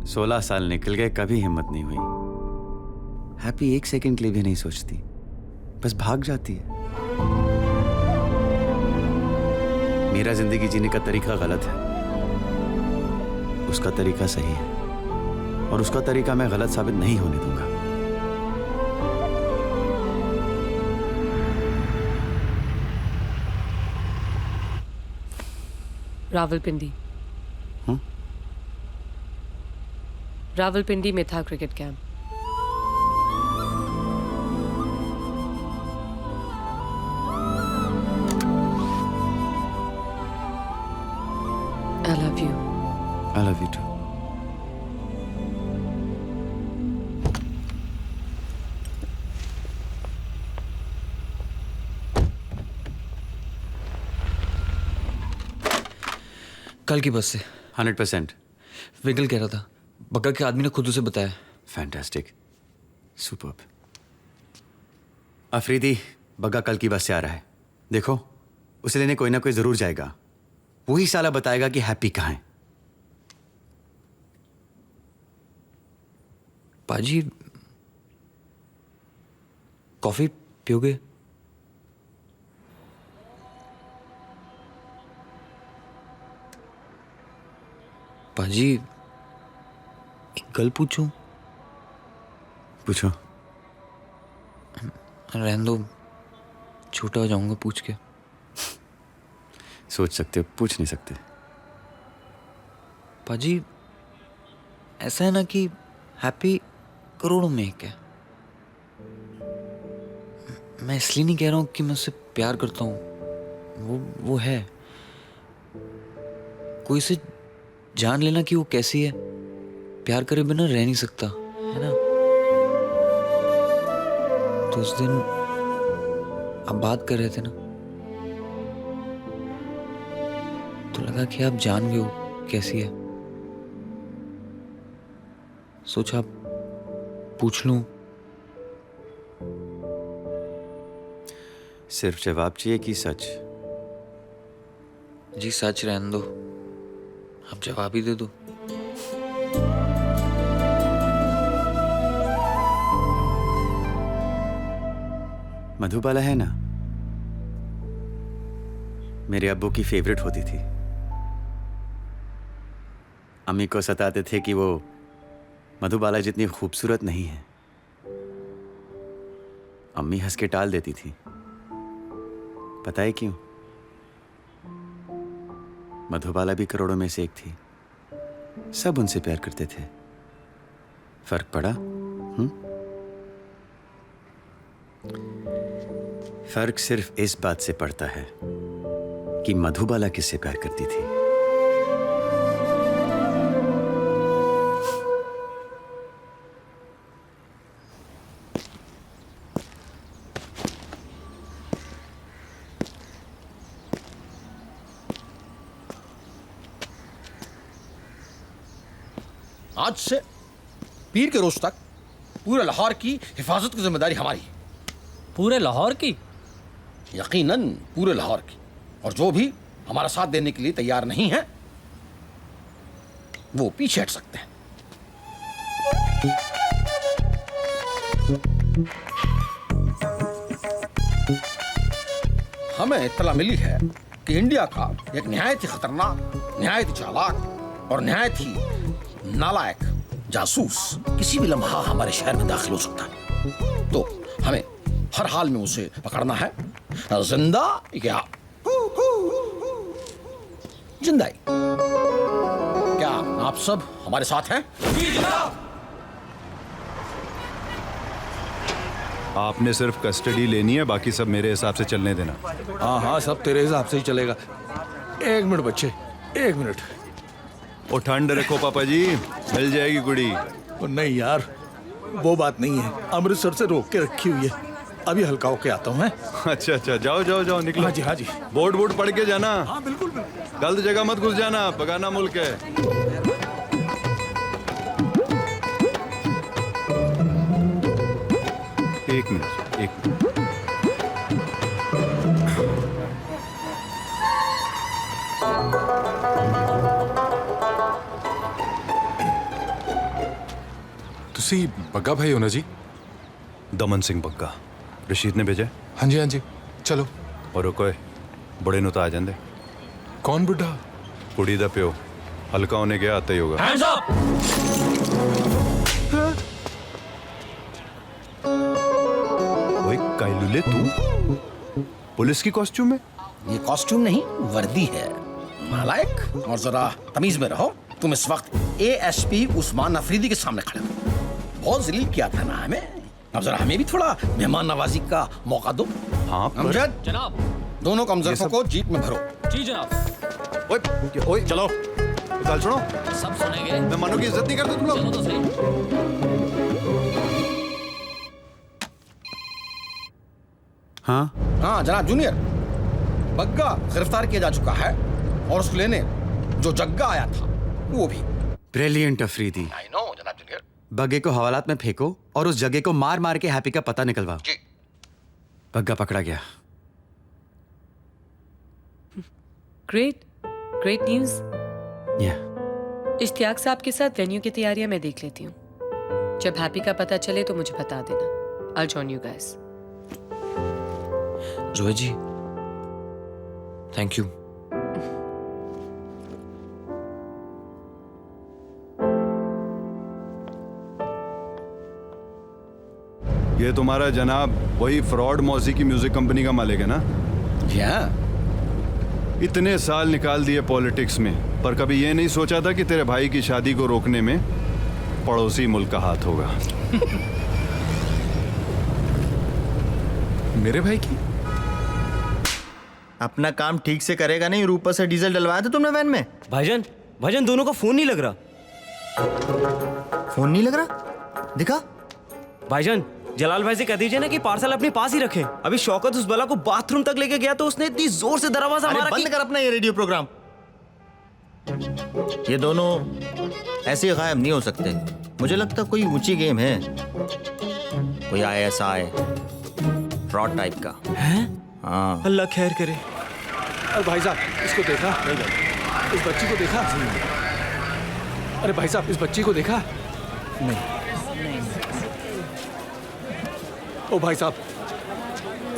16 साल निकल गए, कभी हिम्मत नहीं हुई। हैप्पी एक सेकंड के लिए भी नहीं सोचती, बस भाग जाती है। मेरा जिंदगी जीने का तरीका गलत है, उसका तरीका सही है, और उसका तरीका मैं गलत साबित नहीं होने दूंगा। रावलपिंडी। रावलपिंडी में था cricket camp. I love you. I love you too. कल की बस से 100%। विगल कह रहा था, बग्गा के आदमी ने खुद उसे बताया। Fantastic, superb. अफरीदी, बग्गा कल की बस से आ रहा है। देखो, उसे लेने कोई ना कोई जरूर जाएगा। वही साला बताएगा कि हैप्पी कहाँ है। पाजी, कॉफी पियोगे? पाजी, एक गल पूछूं? पूछो। रहने दो, छोटा हो जाऊंगा पूछ के। सोच सकते हो, पूछ नहीं सकते। पाजी, ऐसा है ना कि हैप्पी करोड़ों में एक है। मैं इसलिए नहीं कह रहा हूँ कि मैं उससे प्यार करता हूँ, वो है। कोई से जान लेना कि वो कैसी है, प्यार करे बिना रह नहीं सकता, है ना? तो उस दिन आप बात कर रहे थे ना, तो लगा कि आप जान गए हो कैसी है। सोचा पूछ लूं। सिर्फ जवाब चाहिए कि सच? जी सच रहने दो, आप जवाब ही दे दो। मधुबाला है ना, मेरे अब्बू की फेवरेट होती थी। अम्मी को सताते थे कि वो मधुबाला जितनी खूबसूरत नहीं है। अम्मी हंस के टाल देती थी। पता है क्यों? मधुबाला भी करोड़ों में से एक थी। सब उनसे प्यार करते थे। फर्क पड़ा? फर्क सिर्फ इस बात से पड़ता है कि मधुबाला किससे प्यार करती थी। आज से पीर के रोज तक पूरे लाहौर की हिफाजत की जिम्मेदारी हमारी है। पूरे लाहौर की? यकीनन पूरे लाहौर की। और जो भी हमारा साथ देने के लिए तैयार नहीं है वो पीछे हट सकते हैं। हमें इत्तला मिली है कि इंडिया का एक निहायत ही खतरनाक, निहायत ही चालाक और निहायत ही नालायक जासूस किसी भी लम्हा हमारे शहर में दाखिल हो सकता है। तो हमें हर हाल में उसे पकड़ना है, जिंदा या जिंदा। क्या आप सब हमारे साथ हैं? आपने सिर्फ कस्टडी लेनी है, बाकी सब मेरे हिसाब से चलने देना। हाँ हाँ, सब तेरे हिसाब से ही चलेगा। एक मिनट बच्चे, एक मिनट। वो ठंड रखो पापा जी, मिल जाएगी गुड़ी। नहीं यार, वो बात नहीं है, अमृतसर से रोक के रखी हुई है। अभी हल्का होके आता हूँ मैं। अच्छा अच्छा, जाओ जाओ जाओ, निकलो। हाँ जी हाँ जी। बोर्ड बोर्ड पढ़ के जाना। हाँ बिल्कुल बिल्कुल। गलत जगह मत घुस जाना, बगाना मुल्क है। एक मिनट, एक मिनट। तुसी बग्गा भाई हो ना जी? दमन सिंह बग्गा। रशीद ने भेजा? हाँ जी चलो। और रुको, बड़े नु तो आ जांदे। कौन बुढ़ा? कुड़ी दा प्यो। हल्का होने गया आता ही होगा। Hands up! ओए कायलुले, तू पुलिस की कॉस्ट्यूम में? ये कॉस्ट्यूम नहीं, वर्दी है। नालायक, और जरा तमीज में रहो। तुम इस वक्त एएसपी उस्मान अफरीदी के सामने खड़े हो। बहुत जलील किया था ना हमें, अब जरा हमें भी थोड़ा मेहमान नवाजी का मौका दो। हाँ अमजद, जनाब। दोनों कमजोरों को जीप में भरो। जी जनाब। ओए चलो, गाल सुनो। सब सुनेंगे। मैं मानो की इज्जत नहीं करता तुम लोग। चलो तो सही। हाँ जनाब जूनियर, बग्गा गिरफ्तार किया जा चुका है और उसको लेने जो जग्गा आया था वो भी। ब्रिलियंट अफरीदी। आई नो जनाब जूनियर। बग्गे को हवालात में फेंको और उस जगह को मार मार के हैप्पी का पता निकलवाओ। जी। बग्गा पकड़ा गया। Great news. इश्तियाक साहब के साथ वेन्यू की तैयारियां मैं देख लेती हूँ। जब हैप्पी का पता चले तो मुझे बता देना। I'll join you guys. Joe ji, thank you. ये तुम्हारा जनाब वही फ्रॉड मौसीकी म्यूजिक कंपनी का मालिक है ना? इतने साल निकाल दिए पॉलिटिक्स में, पर कभी ये नहीं सोचा था कि तेरे भाई की शादी को रोकने में पड़ोसी मुल्क का हाथ होगा। मेरे भाई की? अपना काम ठीक से करेगा नहीं, ऊपर से डीजल डलवाया था तुमने वैन में। भाईजान दोनों का फोन नहीं लग रहा। फोन नहीं लग रहा? दिखा। भाईजान जलाल भाई से कह दीजिए ना कि पार्सल अपने पास ही रखे। अभी शौकत उस बला को बाथरूम तक लेके गया तो उसने इतनी जोर से दरवाजा मारा। बंद कर अपना ये रेडियो प्रोग्राम। ये दोनों ऐसे गायब नहीं हो सकते। मुझे लगता कोई ऊंची गेम है, कोई ISI फ्रॉड टाइप का है। हाँ, अल्लाह खैर करे। अरे भाई साहब इसको देखा? इस बच्ची को देखा? अरे भाई साहब इस बच्ची को देखा? नहीं। ओ भाई साहब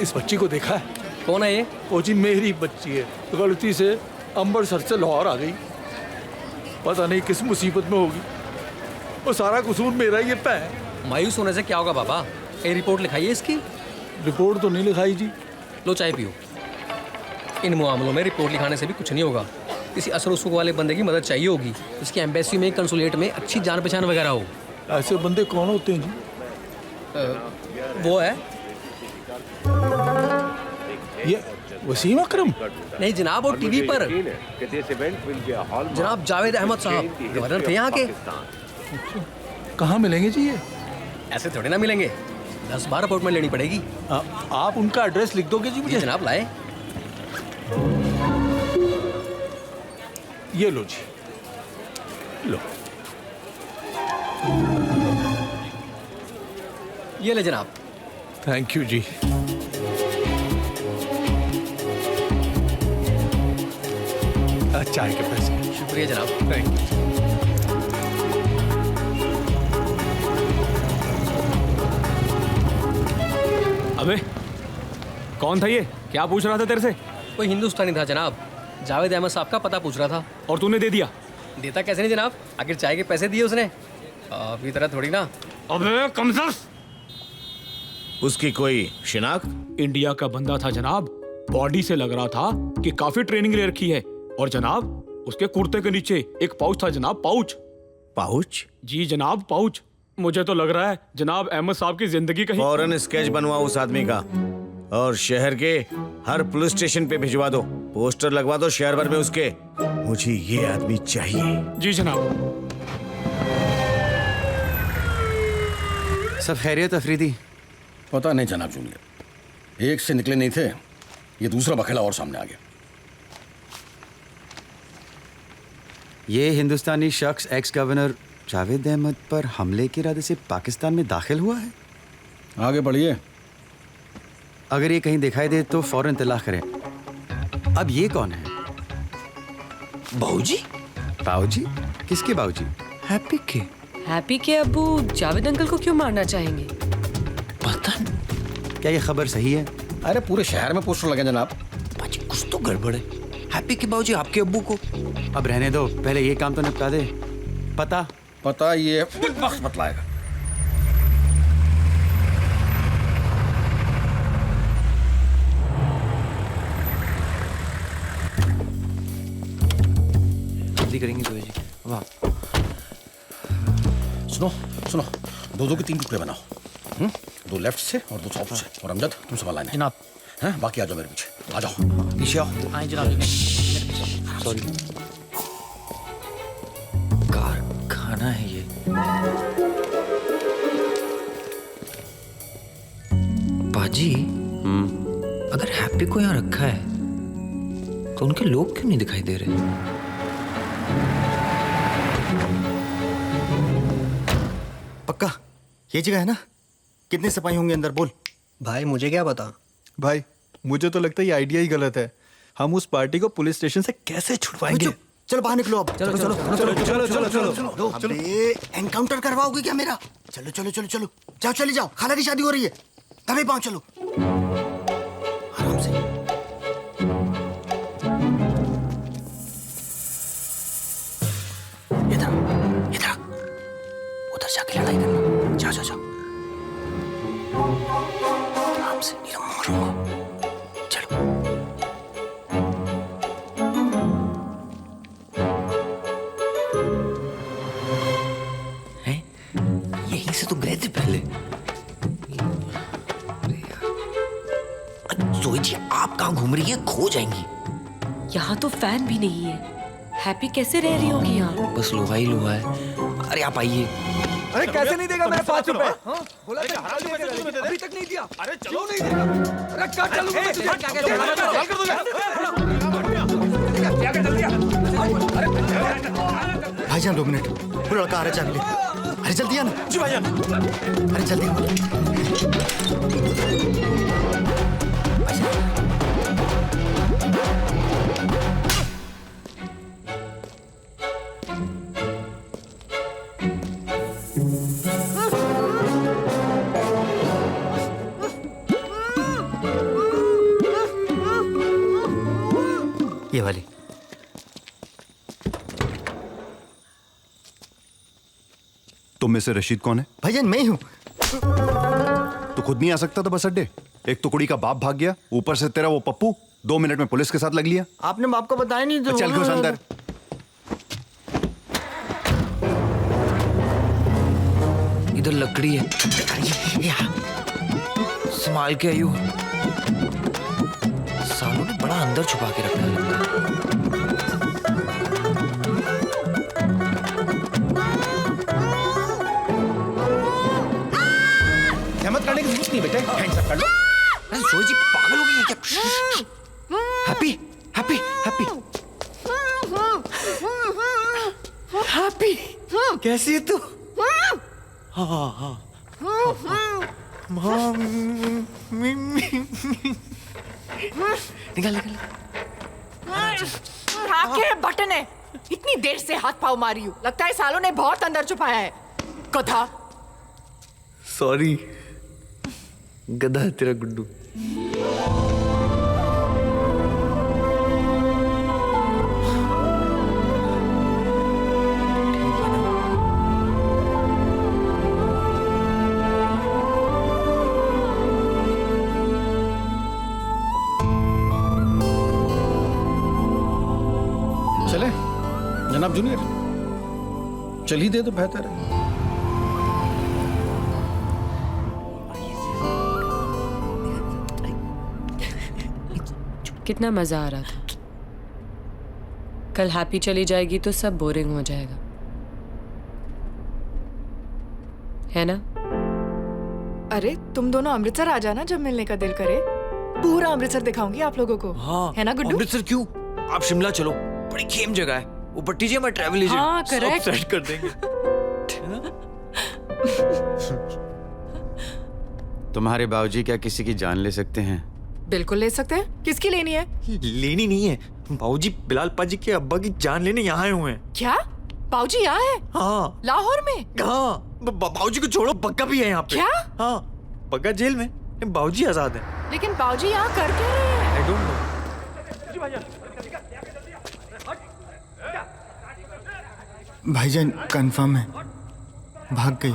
इस बच्ची को देखा है? कौन है ये? ओ जी मेरी बच्ची है, गलती से अमृतसर से लाहौर आ गई, पता नहीं किस मुसीबत में होगी। वो सारा कसूर मेरा ही है। मायूस होने से क्या होगा बाबा? ये रिपोर्ट लिखाइए इसकी। रिपोर्ट तो नहीं लिखाई जी। लो चाय पियो। इन मामलों में रिपोर्ट लिखाने से भी कुछ नहीं होगा। किसी असर उसुख वाले बंदे की मदद चाहिए होगी, इसकी एम्बेसी में, कंसुलेट में अच्छी जान पहचान वगैरह हो। ऐसे बंदे कौन होते हैं जी? वो है ये वसीम अकरम? नहीं जनाब, वो टीवी पर जनाब जावेद अहमद साहब गवर्नर थे यहाँ के। कहाँ मिलेंगे जी ये? ऐसे थोड़े ना मिलेंगे, 10-12 अपॉइंटमेंट लेनी पड़ेगी। आप उनका एड्रेस लिख दोगे जी मुझे? जनाब लाए। ये लो जी, लो। ये ले जनाब। थैंक यू जी। चाय के पैसे। शुक्रिया जनाब। Thank you. अबे कौन था ये? क्या पूछ रहा था तेरे से? कोई हिंदुस्तानी था जनाब, जावेद अहमद साहब का पता पूछ रहा था। और तूने दे दिया? देता कैसे नहीं जनाब, आखिर चाय के पैसे दिए उसने, अभी तरह थोड़ी ना। अबे कमजोर। उसकी कोई शिनाख्त? इंडिया का बंदा था जनाब, बॉडी से लग रहा था कि काफी ट्रेनिंग ले रखी है। और जनाब उसके कुर्ते के नीचे एक पाउच था जनाब, पाउच। पाउच? जी जनाब पाउच। मुझे तो लग रहा है जनाब अहमद साहब की जिंदगी का फौरन स्केच बनवाओ उस आदमी का और शहर के हर पुलिस स्टेशन पे भिजवा दो, पोस्टर लगवा दो शहर भर में उसके। मुझे ये आदमी चाहिए। जी जनाब। सब खैरियत अफरीदी? पता नहीं जनाब जूनियर, एक से निकले नहीं थे, ये दूसरा बखेड़ा और सामने आ गया। ये हिंदुस्तानी शख्स एक्स गवर्नर जावेद अहमद पर हमले के इरादे से पाकिस्तान में दाखिल हुआ है। आगे बढ़िए। अगर ये कहीं दिखाई दे तो फौरन इत्तला करें। अब ये कौन है? बाऊजी? बाऊजी? किसके बाऊजी? हैप्पी के। हैप्पी के अब्बू जावेद अंकल को क्यों मारना चाहेंगे? पता नहीं। क्या ये खबर सही है? अरे पूरे शहर में पोस्टर लगे जनाब। बाजी कुछ तो गड़बड़ है। हैप्पी के बाऊजी आपके अब्बू को? अब रहने दो, पहले ये काम तो निपटा दे। पता ये वक्त बतलाएगा। जल्दी करेंगे सोए जी। वाह। सुनो, दो के 3 टुकड़े बनाओ। 2 लेफ्ट से और 2 साउथ से। और अमजद तुम संभालना है जनाब। हैं? बाकी आ जाओ मेरे पीछे। आ जाओ पीछे आओ। आए जनाब। सॉरी। कारखाना है ये। बाजी, अगर हैप्पी को यहाँ रखा है तो उनके लोग क्यों नहीं दिखाई दे रहे? पक्का ये जगह है ना? कितने सिपाही होंगे अंदर? बोल भाई मुझे क्या पता। भाई मुझे तो लगता है ये आइडिया ही गलत है। हम उस पार्टी को पुलिस स्टेशन से कैसे छुड़वाएंगे? चलो बाहर निकलो अब। चलो अबे एनकाउंटर करवाओगे क्या मेरा? चलो जाओ, चली जाओ। खाला की शादी हो रही है, तभी पाओ। चलो आराम से। इधर उधर जाके लड़ाई करना। जाओ आराम से, नहीं तो मारूंगा। चलो यहीं से तो गए थे पहले। सोई जी आप कहाँ घूम रही हैं? खो जाएंगी। यहाँ तो फैन भी नहीं है। हैप्पी कैसे रह रही होगी यहाँ? बस लोहा ही लोहा है। अरे आप आइए। अरे कैसे नहीं देगा मेरे 5 रुपए? बोला अभी तक नहीं दिया। अरे चलो नहीं देगा। अरे कट चलो। भाईजान 2 मिनट, वो लड़का आ रहा है चाबी ले। अरे जल्दी आना। जी भाईजान। अरे जल्दी ये वाली। तुम में से रशीद कौन है? भाईजान मैं ही हूँ। तो खुद नहीं आ सकता था बस अड्डे? एक तो कुड़ी का बाप भाग गया, ऊपर से तेरा वो पप्पू 2 मिनट में पुलिस के साथ लग लिया। आपने बाप को बताया नहीं तो चल घुस अंदर। इधर लकड़ी है, संभाल के आयु। सालों ने बड़ा अंदर छुपा के रखा है। हिम्मत करने की जरूरत नहीं बेटे, हैंड्स अप कर लो। अरे सोई जी पागल हो गई है क्या? हैप्पी हैप्पी हैप्पी हैप्पी कैसी है तू? हाँ हाँ निकल निकल। आके बटन है, इतनी देर से हाथ पाँव मारी हूँ, लगता है सालों ने बहुत अंदर छुपाया है। कथा। सॉरी, गधा है तेरा गुड्डू। चले जनाब जूनियर, चल ही दे तो बेहतर है। कितना मजा आ रहा था। कल हैप्पी चली जाएगी तो सब बोरिंग हो जाएगा, है ना? अरे तुम दोनों अमृतसर आ जाना जब मिलने का दिल करे, पूरा अमृतसर दिखाऊंगी आप लोगों को। हाँ, है ना गुड्डू? अमृतसर क्यों, आप शिमला चलो, बड़ी खेम जगह है। वो पट्टी जी हमारा ट्रैवल एजेंट, हाँ, सब correct। सेट कर देंगे। तुम्हारे बाबूजी क्या किसी की जान ले सकते हैं? बिल्कुल ले सकते हैं। किसकी लेनी है? लेनी नहीं है, बाबूजी बिलाल पाजी के अब्बा की जान लेने यहाँ आए हुए हैं। क्या बाबूजी यहाँ है? हाँ। लाहौर में? हाँ, बाबूजी को छोड़ो, बग्गा भी है यहाँ पे। क्या? हाँ, बग्गा जेल में, बाबूजी आजाद है। लेकिन बाबूजी यहाँ कर क्या रहे हैं? I don't know। भाईजान कंफर्म है, भाग गई।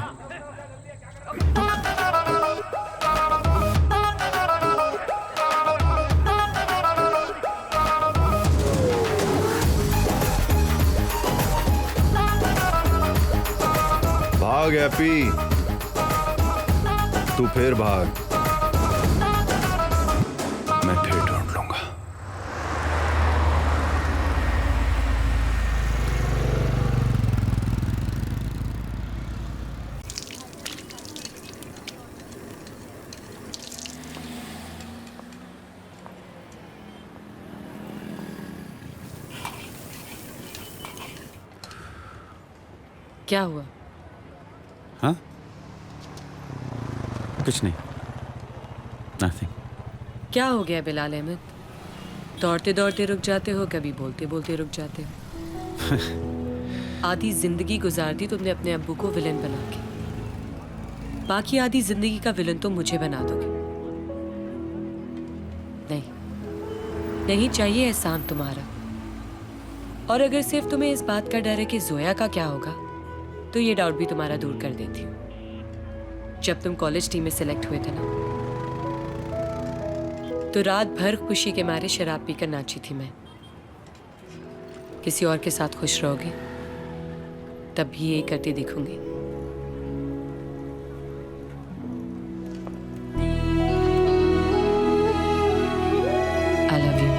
भाग हैप्पी, तू फिर भाग, मैं फिर ढूंढ लूंगा। क्या हुआ? हाँ, कुछ नहीं, नथिंग। क्या हो गया बिलाल अहमद? दौड़ते दौड़ते रुक जाते हो, कभी बोलते बोलते रुक जाते हो। आधी जिंदगी गुजार दी तुमने अपने अब्बू को विलन बना के, बाकी आधी जिंदगी का विलन तो मुझे बना दोगे। नहीं, नहीं चाहिए एहसान तुम्हारा। और अगर सिर्फ तुम्हें इस बात का डर है कि जोया का क्या होगा, तो ये डाउट भी तुम्हारा दूर कर देती हूँ। जब तुम कॉलेज टीम में सिलेक्ट हुए थे ना, तो रात भर खुशी के मारे शराब पीकर नाची थी मैं। किसी और के साथ खुश रहोगे तब भी यही करती दिखूंगी। I love you.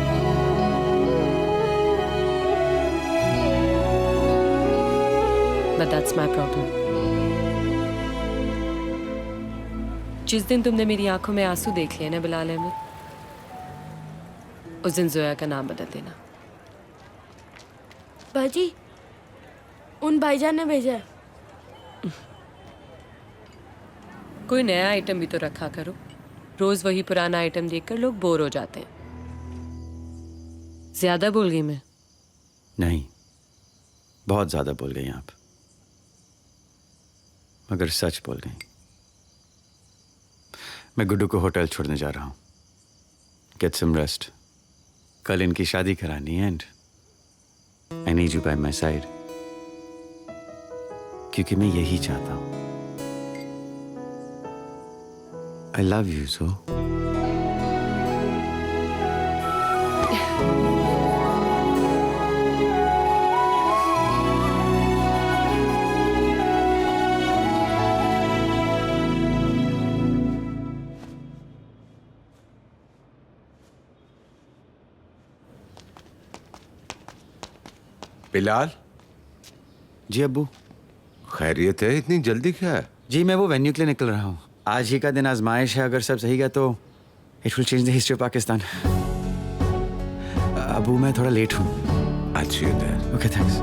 But that's my problem. जिस दिन तुमने मेरी आंखों में आंसू देख लिए ना बिलाल अहमद, उस दिन जोया का नाम बदल देना। भाजी, उन भाईजान ने भेजा है। कोई नया आइटम भी तो रखा करो, रोज वही पुराना आइटम देखकर लोग बोर हो जाते हैं। ज्यादा बोल गई मैं? नहीं, बहुत ज्यादा बोल गई आप, मगर सच बोल गई। मैं गुड्डू को होटल छोड़ने जा रहा हूं। गेट सम रेस्ट, कल इनकी शादी करानी है and I need you by my side, क्योंकि मैं यही चाहता हूं। I love you so. Bilal. जी अब्बू। खैरियत है, इतनी जल्दी क्या है? जी मैं वो वेन्यू के लिए निकल रहा हूँ। आज ही का दिन आजमाइश है, अगर सब सही गया तो it will change the history of Pakistan. Abu मैं थोड़ा लेट हूँ। अच्छी है। Okay thanks.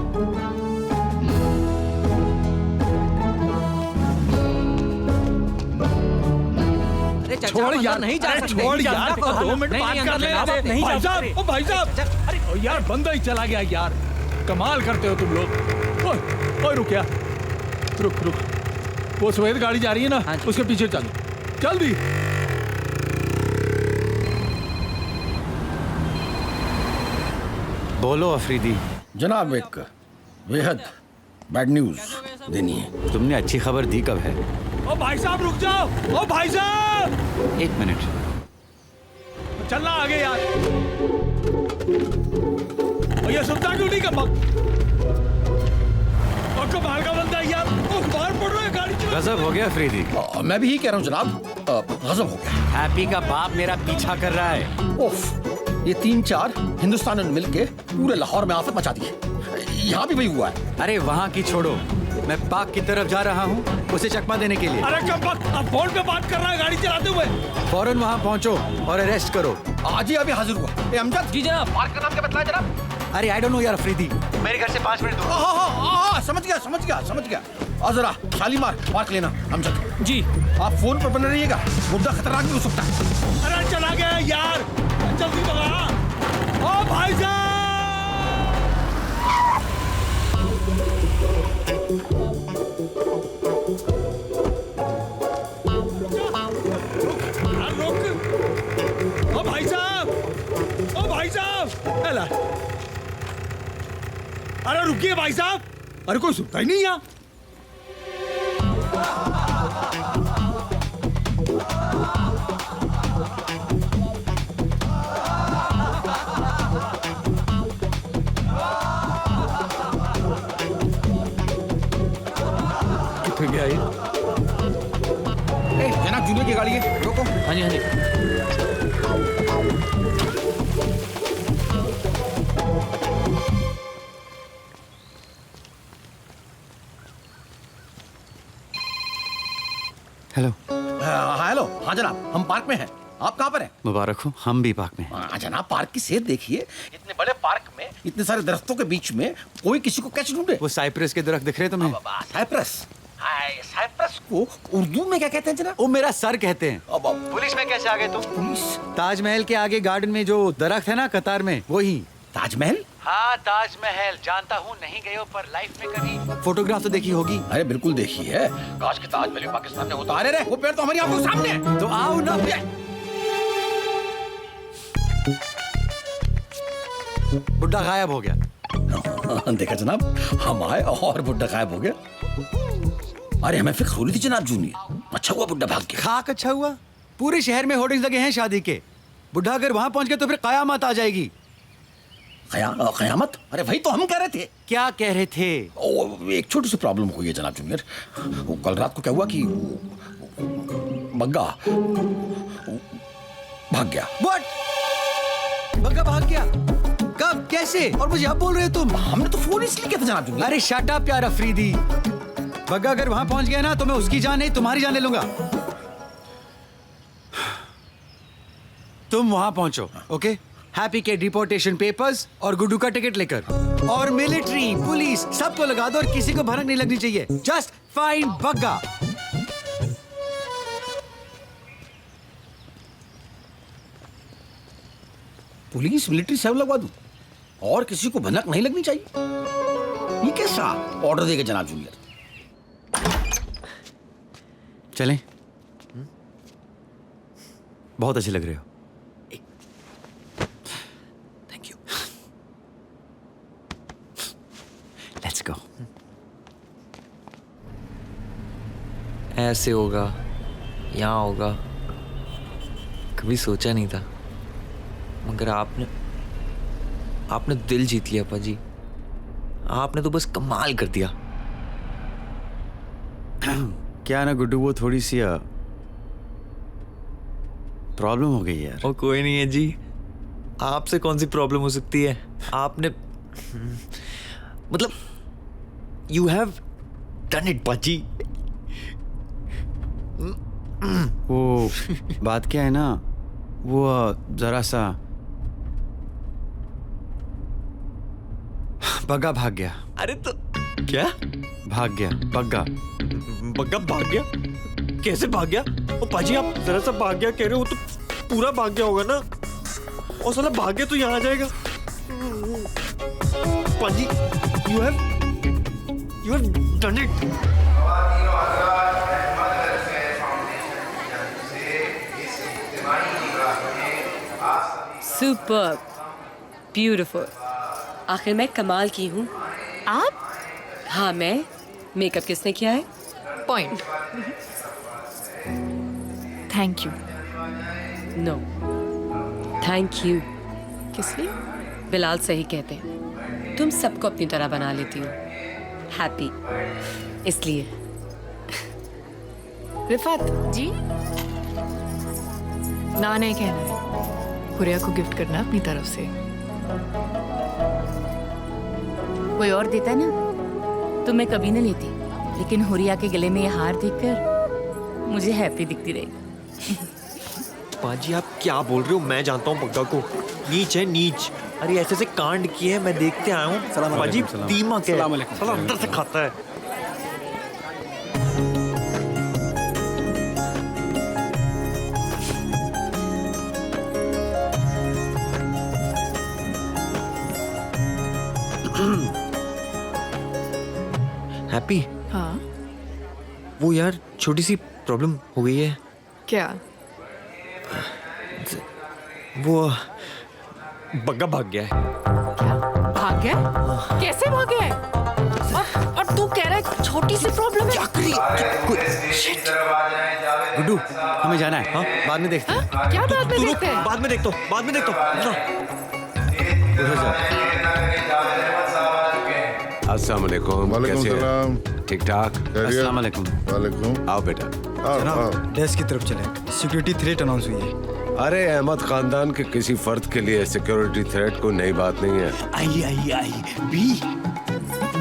चाचा, छोड़ आप यार, अंदर नहीं जा अरे सकते। छोड़ नहीं जा यार, सकते। देखो, 2 मिनट नहीं, बात अंदर कर नहीं लेने जा दे। सकते, नहीं जा भाई साहब, सकते। ओ भाई साहब, ओ यार बंदा ही चला गया यार, कमाल करते हो तुम लोग। ओए रुक यार, रुक रुक, वो सफेद गाड़ी जा रही है ना, उसके पीछे चल जल्दी। बोलो अफरीदी। जनाब एक बेहद बैड न्यूज देनी है। तुमने अच्छी खबर दी कब है? ओ भाई साहब रुक जाओ, ओ भाई साहब 1 मिनट। चलना आगे यार। और ये सुनता क्यों नहीं कम और कमाल का बंदा है यार, ओ बाहर पड़ रहा है गाड़ी चला। गजब हो गया अफरीदी। मैं भी ही कह रहा हूँ जनाब, गजब हो गया। हैप्पी का बाप मेरा पीछा कर रहा है। उफ, ये 3-4 हिंदुस्तान ने मिलके पूरे लाहौर में आफत मचा दी है। यहाँ भी वही हुआ है। अरे वहाँ की छोड़ो, मैं पाक की तरफ जा रहा हूँ उसे चकमा देने के लिए। अरे कब अब फोन पे बात कर रहा है गाड़ी चलाते हुए। फौरन वहाँ पहुँचो और अरेस्ट करो। आज ही अभी हाजिर हुआ। ए अमजद जी जनाब। पार्क का नाम क्या बतलाया जनाब? अरे आई डोंट नो यार अफरीदी, मेरे घर से 5 मिनट दूर। हाँ, समझ गया। और जरा शालीमार पार्क लेना अमजद जी। आप फोन पर बने रहिएगा, मुद्दा खतरनाक भी हो सकता है। अरे चला गया यार, जल्दी भगा। ओ भाई साहब रुक। ओ भाई साहब, एला। अरे रुकिए भाई साहब, अरे कोई सुनता ही नहीं यहाँ। कितने गया ये? जनाब जूनियर की गाड़ी है, रोको। हाँ जी हाँ जी। हेलो। हेलो, हाँ जनाब, हम पार्क में हैं। आप कहाँ पर हैं? मुबारक हो, हम भी पार्क में। हाँ जनाब, पार्क की सेहत देखिए। इतने बड़े पार्क में इतने सारे दरख्तों के बीच में कोई किसी को कैसे ढूंढे? वो साइप्रस के दरख्त दिख रहे तुम्हें? साइप्रस? साइप्रस को उर्दू में क्या कहते हैं जनाब? वो मेरा सर कहते हैं। पुलिस में कैसे आ गए तुम? पुलिस? ताजमहल के आगे गार्डन में जो दरख्त है ना कतार में, वही। ताजमहल? हाँ ताजमहल, जानता हूँ नहीं गए हो पर लाइफ में कभी फोटोग्राफ तो देखी होगी। अरे बिल्कुल देखी है, काश के ताजमहल भी पाकिस्तान में होता। अरे वो पेड़ तो हमारी आंखों के सामने है। तो आओ ना। बुड्ढा गायब हो गया। देखा जनाब, हम आए और बुड्ढा गायब हो गया। अरे हमें फिक्र हो रही थी जनाब जूनियर, अच्छा हुआ बुड्ढा भाग गया। खाक अच्छा हुआ, पूरे शहर में होर्डिंग्स लगे हैं शादी के। बुड्ढा अगर वहां पहुंच गया तो फिर कयामत आ जाएगी। कयामत? अरे वही तो हम कह रहे थे। क्या कह रहे थे? एक छोटी सी प्रॉब्लम हुई है जनाब जूनियर। कल रात को क्या हुआ कि बग्गा भाग गया। व्हाट? बग्गा भाग गया? कब, कैसे? और मुझे अब बोल रहे हो तुम? हमने तो फोन इसलिए किया था जनाब जूनियर। अरे शट अप यार अफरीदी। बग्गा अगर वहां पहुंच गया ना तो मैं उसकी जान नहीं तुम्हारी जान ले लूंगा। तुम वहां पहुंचो, ओके? हैप्पी के डिपोर्टेशन पेपर्स और गुड्डू का टिकट लेकर, और मिलिट्री पुलिस सबको लगा दो और किसी को भनक नहीं लगनी चाहिए। Just find Bagga. Police military सब लगवा दूं और किसी को भनक नहीं लगनी चाहिए? ये कैसा ऑर्डर देगा जनाब जूनियर? चलें? बहुत अच्छे लग रहे हो। Thank you. Let's go. ऐसे होगा, यहाँ होगा, कभी सोचा नहीं था, मगर आपने दिल जीत लिया पाजी। आपने तो बस कमाल कर दिया। क्या ना गुड्डू, वो थोड़ी सी प्रॉब्लम हो गई यार। और कोई नहीं है जी, आपसे कौन सी प्रॉब्लम हो सकती है? आपने मतलब यू हैव डन इट पाजी। वो बात क्या है ना, वो जरा सा बग्गा भाग गया। अरे तो क्या भाग गया? बग्गा भाग गया? कैसे भाग गया? ओ पाजी आप जरा सा भाग गया कह रहे हो तो पूरा भाग गया होगा ना, और साला भाग गया तो यहाँ आ जाएगा। पाजी you have done it. Super beautiful. आखिर मैं कमाल की हूँ। आप? हाँ मैं। मेकअप किसने किया है? Point. Thank you. No thank you. किस लिए? बिलाल सही कहते हैं, तुम सबको अपनी तरह बना लेती हो। हैप्पी इसलिए। रिफात जी, ना नहीं कहना है, हुरिया को गिफ्ट करना अपनी तरफ से। कोई और देता ना तो मैं कभी न लेती, लेकिन हुरिया के गले में ये हार देखकर मुझे हैप्पी दिखती रही। पाजी आप क्या बोल रहे हो? मैं जानता हूँ बग्गा को, नीच है नीच। अरे ऐसे ऐसे कांड किए हैं, मैं देखते आया हूँ। पाजी दीमक है, साला अंदर से खाता है। हैप्पी। हाँ वो यार छोटी सी प्रॉब्लम हो गई है। क्या? वो बग्गा भाग गया है। भाग गया? कैसे भाग गया है? और तू कह रहा है छोटी सी प्रॉब्लम है? गुड्डू हमें जाना है। हाँ बाद में देखते हैं। क्या बाद में देखते हैं? बाद में देखता हूँ, बाद में देखता हूँ। अस्सलाम वालेकुम। कैसे हैं? ठीक ठाक। अस्सलाम वालेकुम। वालेकुम। आओ बेटा। डेस्क की तरफ चले, सिक्योरिटी थ्रेट अनाउंस हुई है। अरे अहमद खानदान के किसी फर्द के लिए सिक्योरिटी थ्रेट कोई नई बात नहीं है। आइए आइए आइए बी।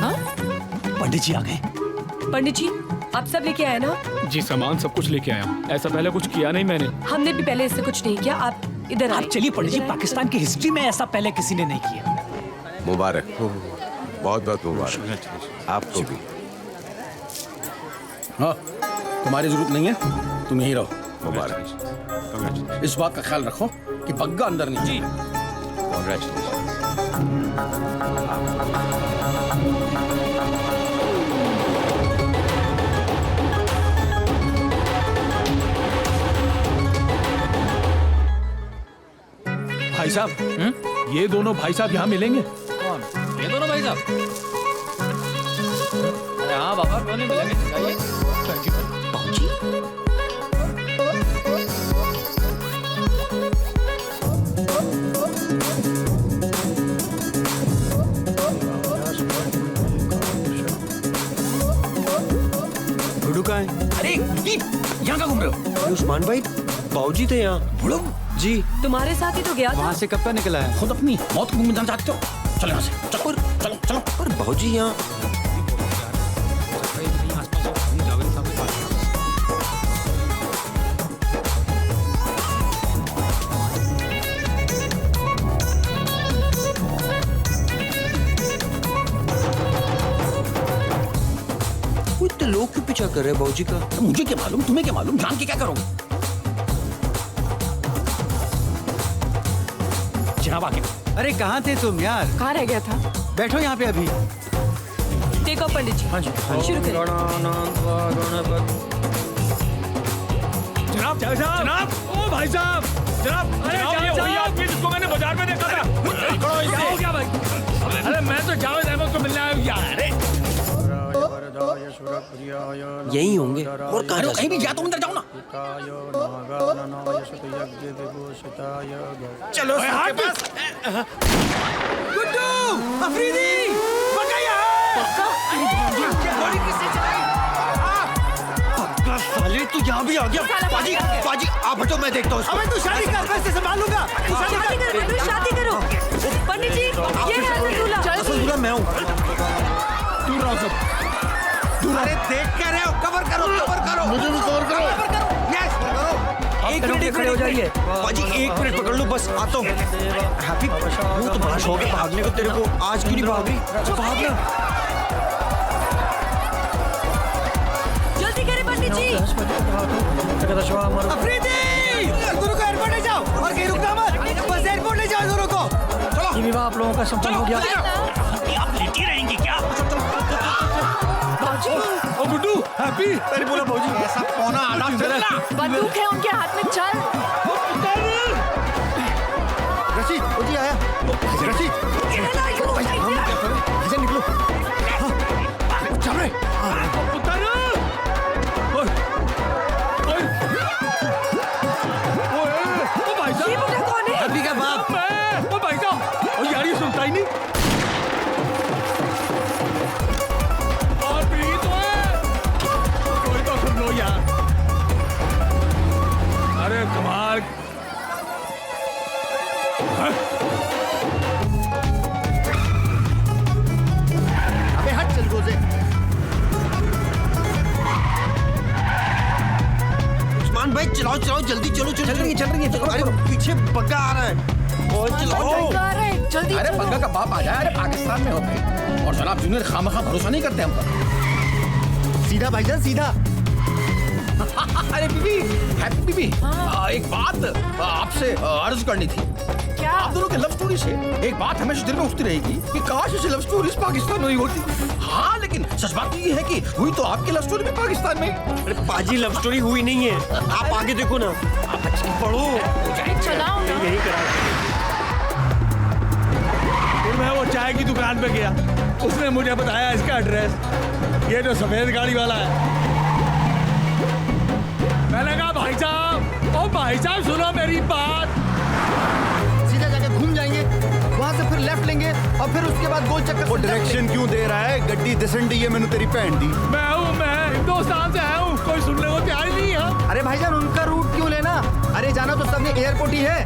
हाँ? पंडित जी आ गए। पंडित जी आप सब लेके आए ना? जी सामान सब कुछ लेके आया हूँ, ऐसा पहले कुछ किया नहीं मैंने। हमने भी पहले इससे कुछ नहीं किया। आप इधर आप चलिए पंडित जी, पाकिस्तान की हिस्ट्री में ऐसा पहले किसी ने नहीं किया। मुबारक, बहुत बहुत मुबारक आपको भी। हाँ तुम्हारी जरूरत नहीं है, तुम यहीं रहो। मुबारक। इस बात का ख्याल रखो कि बग्गा अंदर नहीं। जी भाई साहब, ये दोनों भाई साहब यहाँ मिलेंगे? कौन? ये दोनों भाई साहब? अरे हाँ बाबा, क्यों नहीं मिलेंगे? आइए। गुड्डू कहाँ है? अरे यहाँ का घूम रहे हो? उस्मान भाई बाबूजी थे यहाँ। जी तुम्हारे साथ ही तो गया था। वहाँ से कब का निकला है? खुद अपनी मौत को मुंह में जाना चाहते हो? चलो यहाँ से, चलो चलो चलो। पर बाबूजी यहाँ इतने लोग क्यों पीछा कर रहे हैं बाबूजी का? तो मुझे क्या मालूम, तुम्हें क्या मालूम, जान के क्या करोगे? जनाब आगे। अरे कहाँ थे तुम यार? कहाँ रह गया था? बैठो यहाँ पे अभी। देखो पंडित जी। हाँ जी शुरू करें। जनाब जनाब, ओ भाई साहब, जनाब, अरे ये वही आदमी जिसको मैंने बाजार में देखा था। क्या हो गया भाई? अरे मैं तो जावेद अहमद को मिलने आया हूँ यार। यही होंगे और कहाँ जा कहीं भी गया तो अंदर जाओ ना। चलो सबके पास। गुड्डू, अफरीदी, पक्का साले तू यहाँ भी आ गया। बाजी बाजी आप हटो, मैं देखता हूँ। अबे तू शादी कर, मैं इसे संभालूंगा। तू शादी करो, शादी करो। पंडित जी ये है रसूलुल्लाह। रसूलुल्लाह मैं हूँ। दूर रहो सब। अरे देख क्या रहे हो? कवर करो, कवर करो। मुझे भी कवर करो। यस करो। एक मिनट खड़े हो जाइए। बाजी एक मिनट पकड़ लो बस, आता हूँ। हैप्पी वो तो बड़ा शौक है भागने को तेरे को, आज क्यों नहीं भाग रही? भागना। जल्दी करें पंडित जी। अफरीदी, दोनों को एयरपोर्ट ले जाओ और कहीं रुकना मत, बस एयरपोर्ट ले जाओ दोनों को। चलो। ये विवाह आप लोगों का संपन्न हो गया। आप लेटी रहेंगी क्या? बाबूजी। ओ गुड्डू, हैप्पी। मैंने बोला बाबूजी ऐसा पौना आधा चलना। बंदूक है उनके हाथ में, चल। रशीद, वो जी आया। रशीद, भाईजान निकलो। हाँ, चल रहे। उतर। ओ भाई साहब। ये मुझे कौन है? हैप्पी का बाप। ओ भाई साहब, ओ यार ये सुनता ही नहीं। और भी तो है। कोई तो सुन लो यार। अरे कमाल। अबे हट चल रोजे। उस्मान भाई चलाओ चलाओ जल्दी चलो चल रही है अरे पीछे बग्गा आ रहा है और चलाओ जल्दी। अरे बंगा का बाप आ जाए। अरे पाकिस्तान में हो भाई। और जनाब जूनियर खामखा भरोसा नहीं करते हम पर। सीधा भाईजान सीधा। अरे बीबी, हैप्पी बीबी, एक बात आपसे अर्ज करनी थी। क्या? आप दोनों की लव स्टोरी से एक बात हमेशा दिल में उठती रहेगी कि काश ऐसी लव स्टोरी पाकिस्तान में ही होती। हाँ, लेकिन सच बात ये है कि हुई तो आपकी लव स्टोरी भी पाकिस्तान में। अरे पाजी लव स्टोरी हुई नहीं है, आप आगे देखो ना, आप पढ़ो। चलाओ ना। यही करा। फिर मैं वो चाय की दुकान पे गया, उसने मुझे बताया इसका एड्रेस, ये जो सफेद गाड़ी वाला है। मैंने कहा भाई साहब, ओ भाई साहब सुनो मेरी बात। सीधा जाके घूम जाएंगे, वहाँ से फिर लेफ्ट लेंगे और फिर उसके बाद गोल चक्कर। वो डायरेक्शन क्यों दे रहा है? गड्डी दिसन दी है मैंने तेरी भैन दी। मैं हिंदुस्तान से आया हूँ, कोई सुनने को तैयार ही नहीं है। अरे भाईजान उनका रूट क्यों लेना? अरे जाना तो सबने एयरपोर्ट ही है।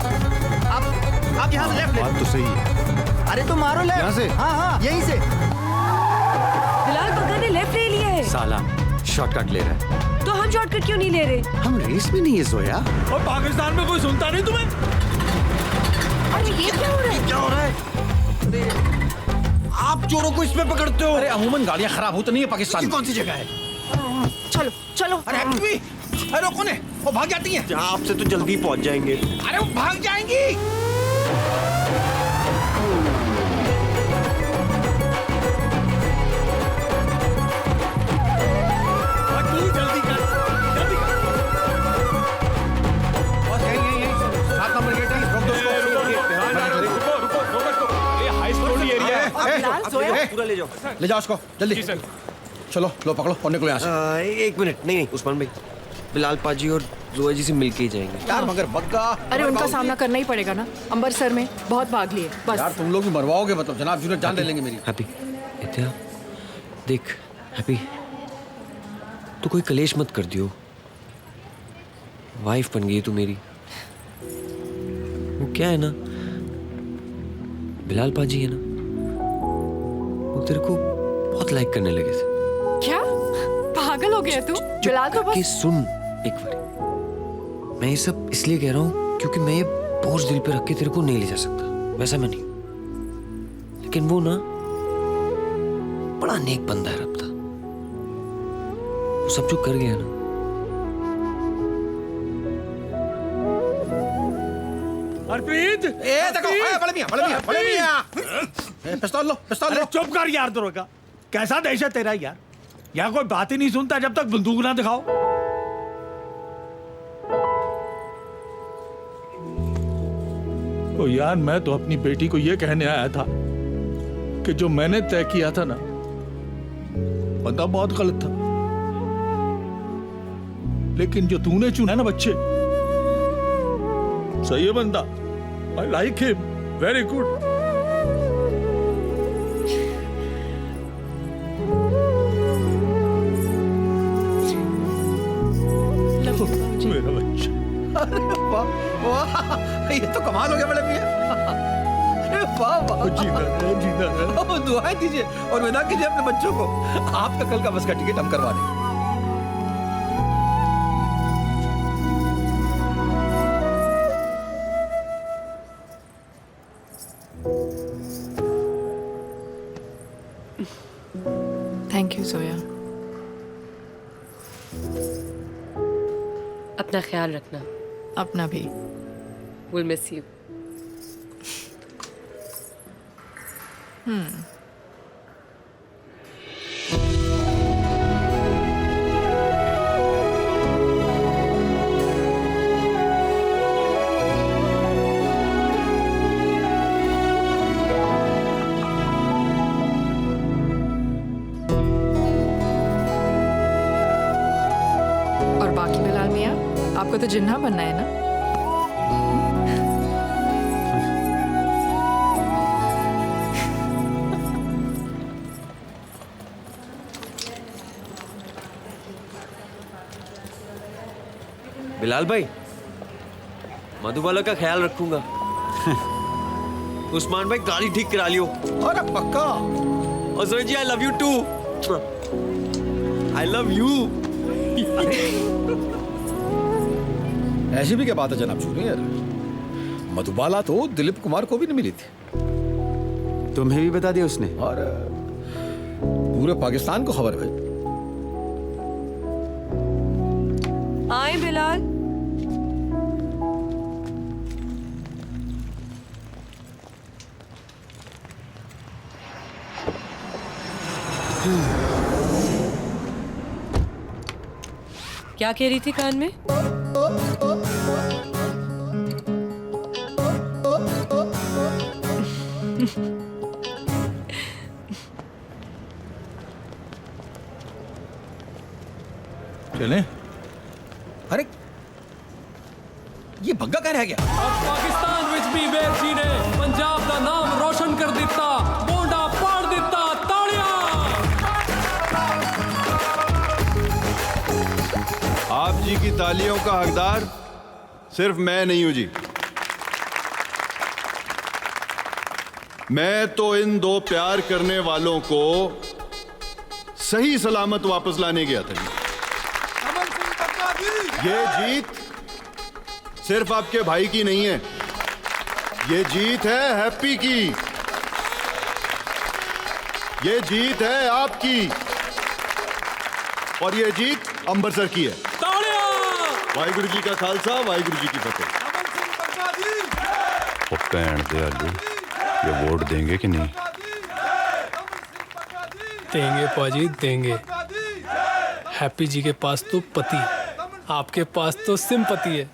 आप यहाँ से लेफ्ट ले। बात तो सही है। अरे तो मारो लेफ्ट। यहाँ से? हाँ हाँ यहीं से। बिलाल बग्गा ने लेफ्ट ले लिया है। साला शॉर्टकट ले रहा है। तो हम शॉर्टकट क्यों नहीं ले रहे? हम रेस में नहीं है जोया। और पाकिस्तान में कोई सुनता नहीं तुम्हें? अरे ये क्या हो रहा है? क्या हो रहा है? आप चोरों को इसमें पकड़ते हो। अरे अमूमन गाड़ियाँ खराब हो तो नहीं है पाकिस्तान में। कौन सी जगह है? चलो चलो। अरे हैप्पी, अरे कौन है? वो भाग जाती हैं। आपसे तो जल्दी पहुंच जाएंगे। अरे वो भाग जाएंगी। जल्दी कर। बस यही 7 नंबर गेट है। रोक दो उसको। रुको। ये हाई सिक्योरिटी एरिया है। बिलाल, जोया। पूरा ले जाओ। ले जाओ उसको जल्दी। चलो लो पकड़ो और निकलो यहाँ से। एक मिनट, नहीं उस्मान भाई, बिलाल पाजी और जोया जी से मिलके ही जाएंगे। यार मगर बग्गा। अरे उनका सामना करना ही पड़ेगा ना, अमृतसर में बहुत भाग लिए बस। यार तुम लोग भी मरवाओगे मतलब, जनाब जूनियर जान ले लेंगे मेरी। हैप्पी इत्या देख, हैप्पी तू कोई कलेश मत कर दियो, वाइफ बन गई तू मेरी। वो क्या है ना, बिलाल पाजी है ना, वो तेरे को बहुत लाइक करने लगे थे। क्या पागल हो गया तू? बिलाल तो कि बस। सुन एक बार, मैं ये सब इसलिए कह रहा हूँ क्योंकि मैं ये बोझ दिल पे रख के तेरे को नहीं ले जा सकता, वैसा मैं नहीं। लेकिन वो ना बड़ा नेक बंदा है रब था, वो सब जो कर गया ना, हरप्रीत, देखो, बड़े मियां। पिस्तौल लो। चुप कर यार दरोगा, कैसा दहशत तेरा यार। यहाँ कोई बात ही नहीं सुनता जब तक बंदूक ना दिखाओ। ओ यार, मैं तो अपनी बेटी को ये कहने आया था कि जो मैंने तय किया था ना, बंदा बहुत गलत था, लेकिन जो तूने चुना ना बच्चे, सही है बंदा। I like him, very good. मेरा बच्चा। अरे वाह वाह, ये तो कमाल हो गया बड़े मियां। अरे वाह वाह, जीना है। दुआएं दीजिए और विदा कीजिए अपने बच्चों को। आपका कल का बस का टिकट हम करवा देंगे। Thank you Zoya. अपना ख्याल रखना। अपना भी। We'll miss you. और बाकी बिलाल मियाँ, आपको तो जिन्ना बनना है ना? बिलाल भाई, मधुबाला का ख्याल रखूंगा। उस्मान भाई गाड़ी ठीक करा लियो। अरे पक्का। और Suraj ji, I love you too. I love you. ऐसी भी क्या बात है जनाब जूनियर? मधुबाला तो दिलीप कुमार को भी नहीं मिली थी। तुम्हें भी बता दिया उसने? और पूरे पाकिस्तान को खबर है। आए बिलाल। क्या कह रही थी कान में? चले? अरे ये बग्गा कहाँ रह गया? पाकिस्तान विच भी वेर जी ने पंजाब का नाम रोशन कर दिता, बोंडा पाड़ दिता। तालियां। आप जी की तालियों का हकदार सिर्फ मैं नहीं हूं जी। मैं तो इन दो प्यार करने वालों को सही सलामत वापस लाने गया था जी। ये जीत सिर्फ आपके भाई की नहीं है, ये जीत है हैप्पी की, ये जीत है आपकी, और ये जीत अंबरसर की है। वाहिगुरु जी का खालसा, वाहिगुरु जी की फतेह। वो पैण दे आलू, ये वोट देंगे कि नहीं? देंगे पाजी देंगे। हैप्पी जी के पास तो पति, आपके पास तो सिंपति है।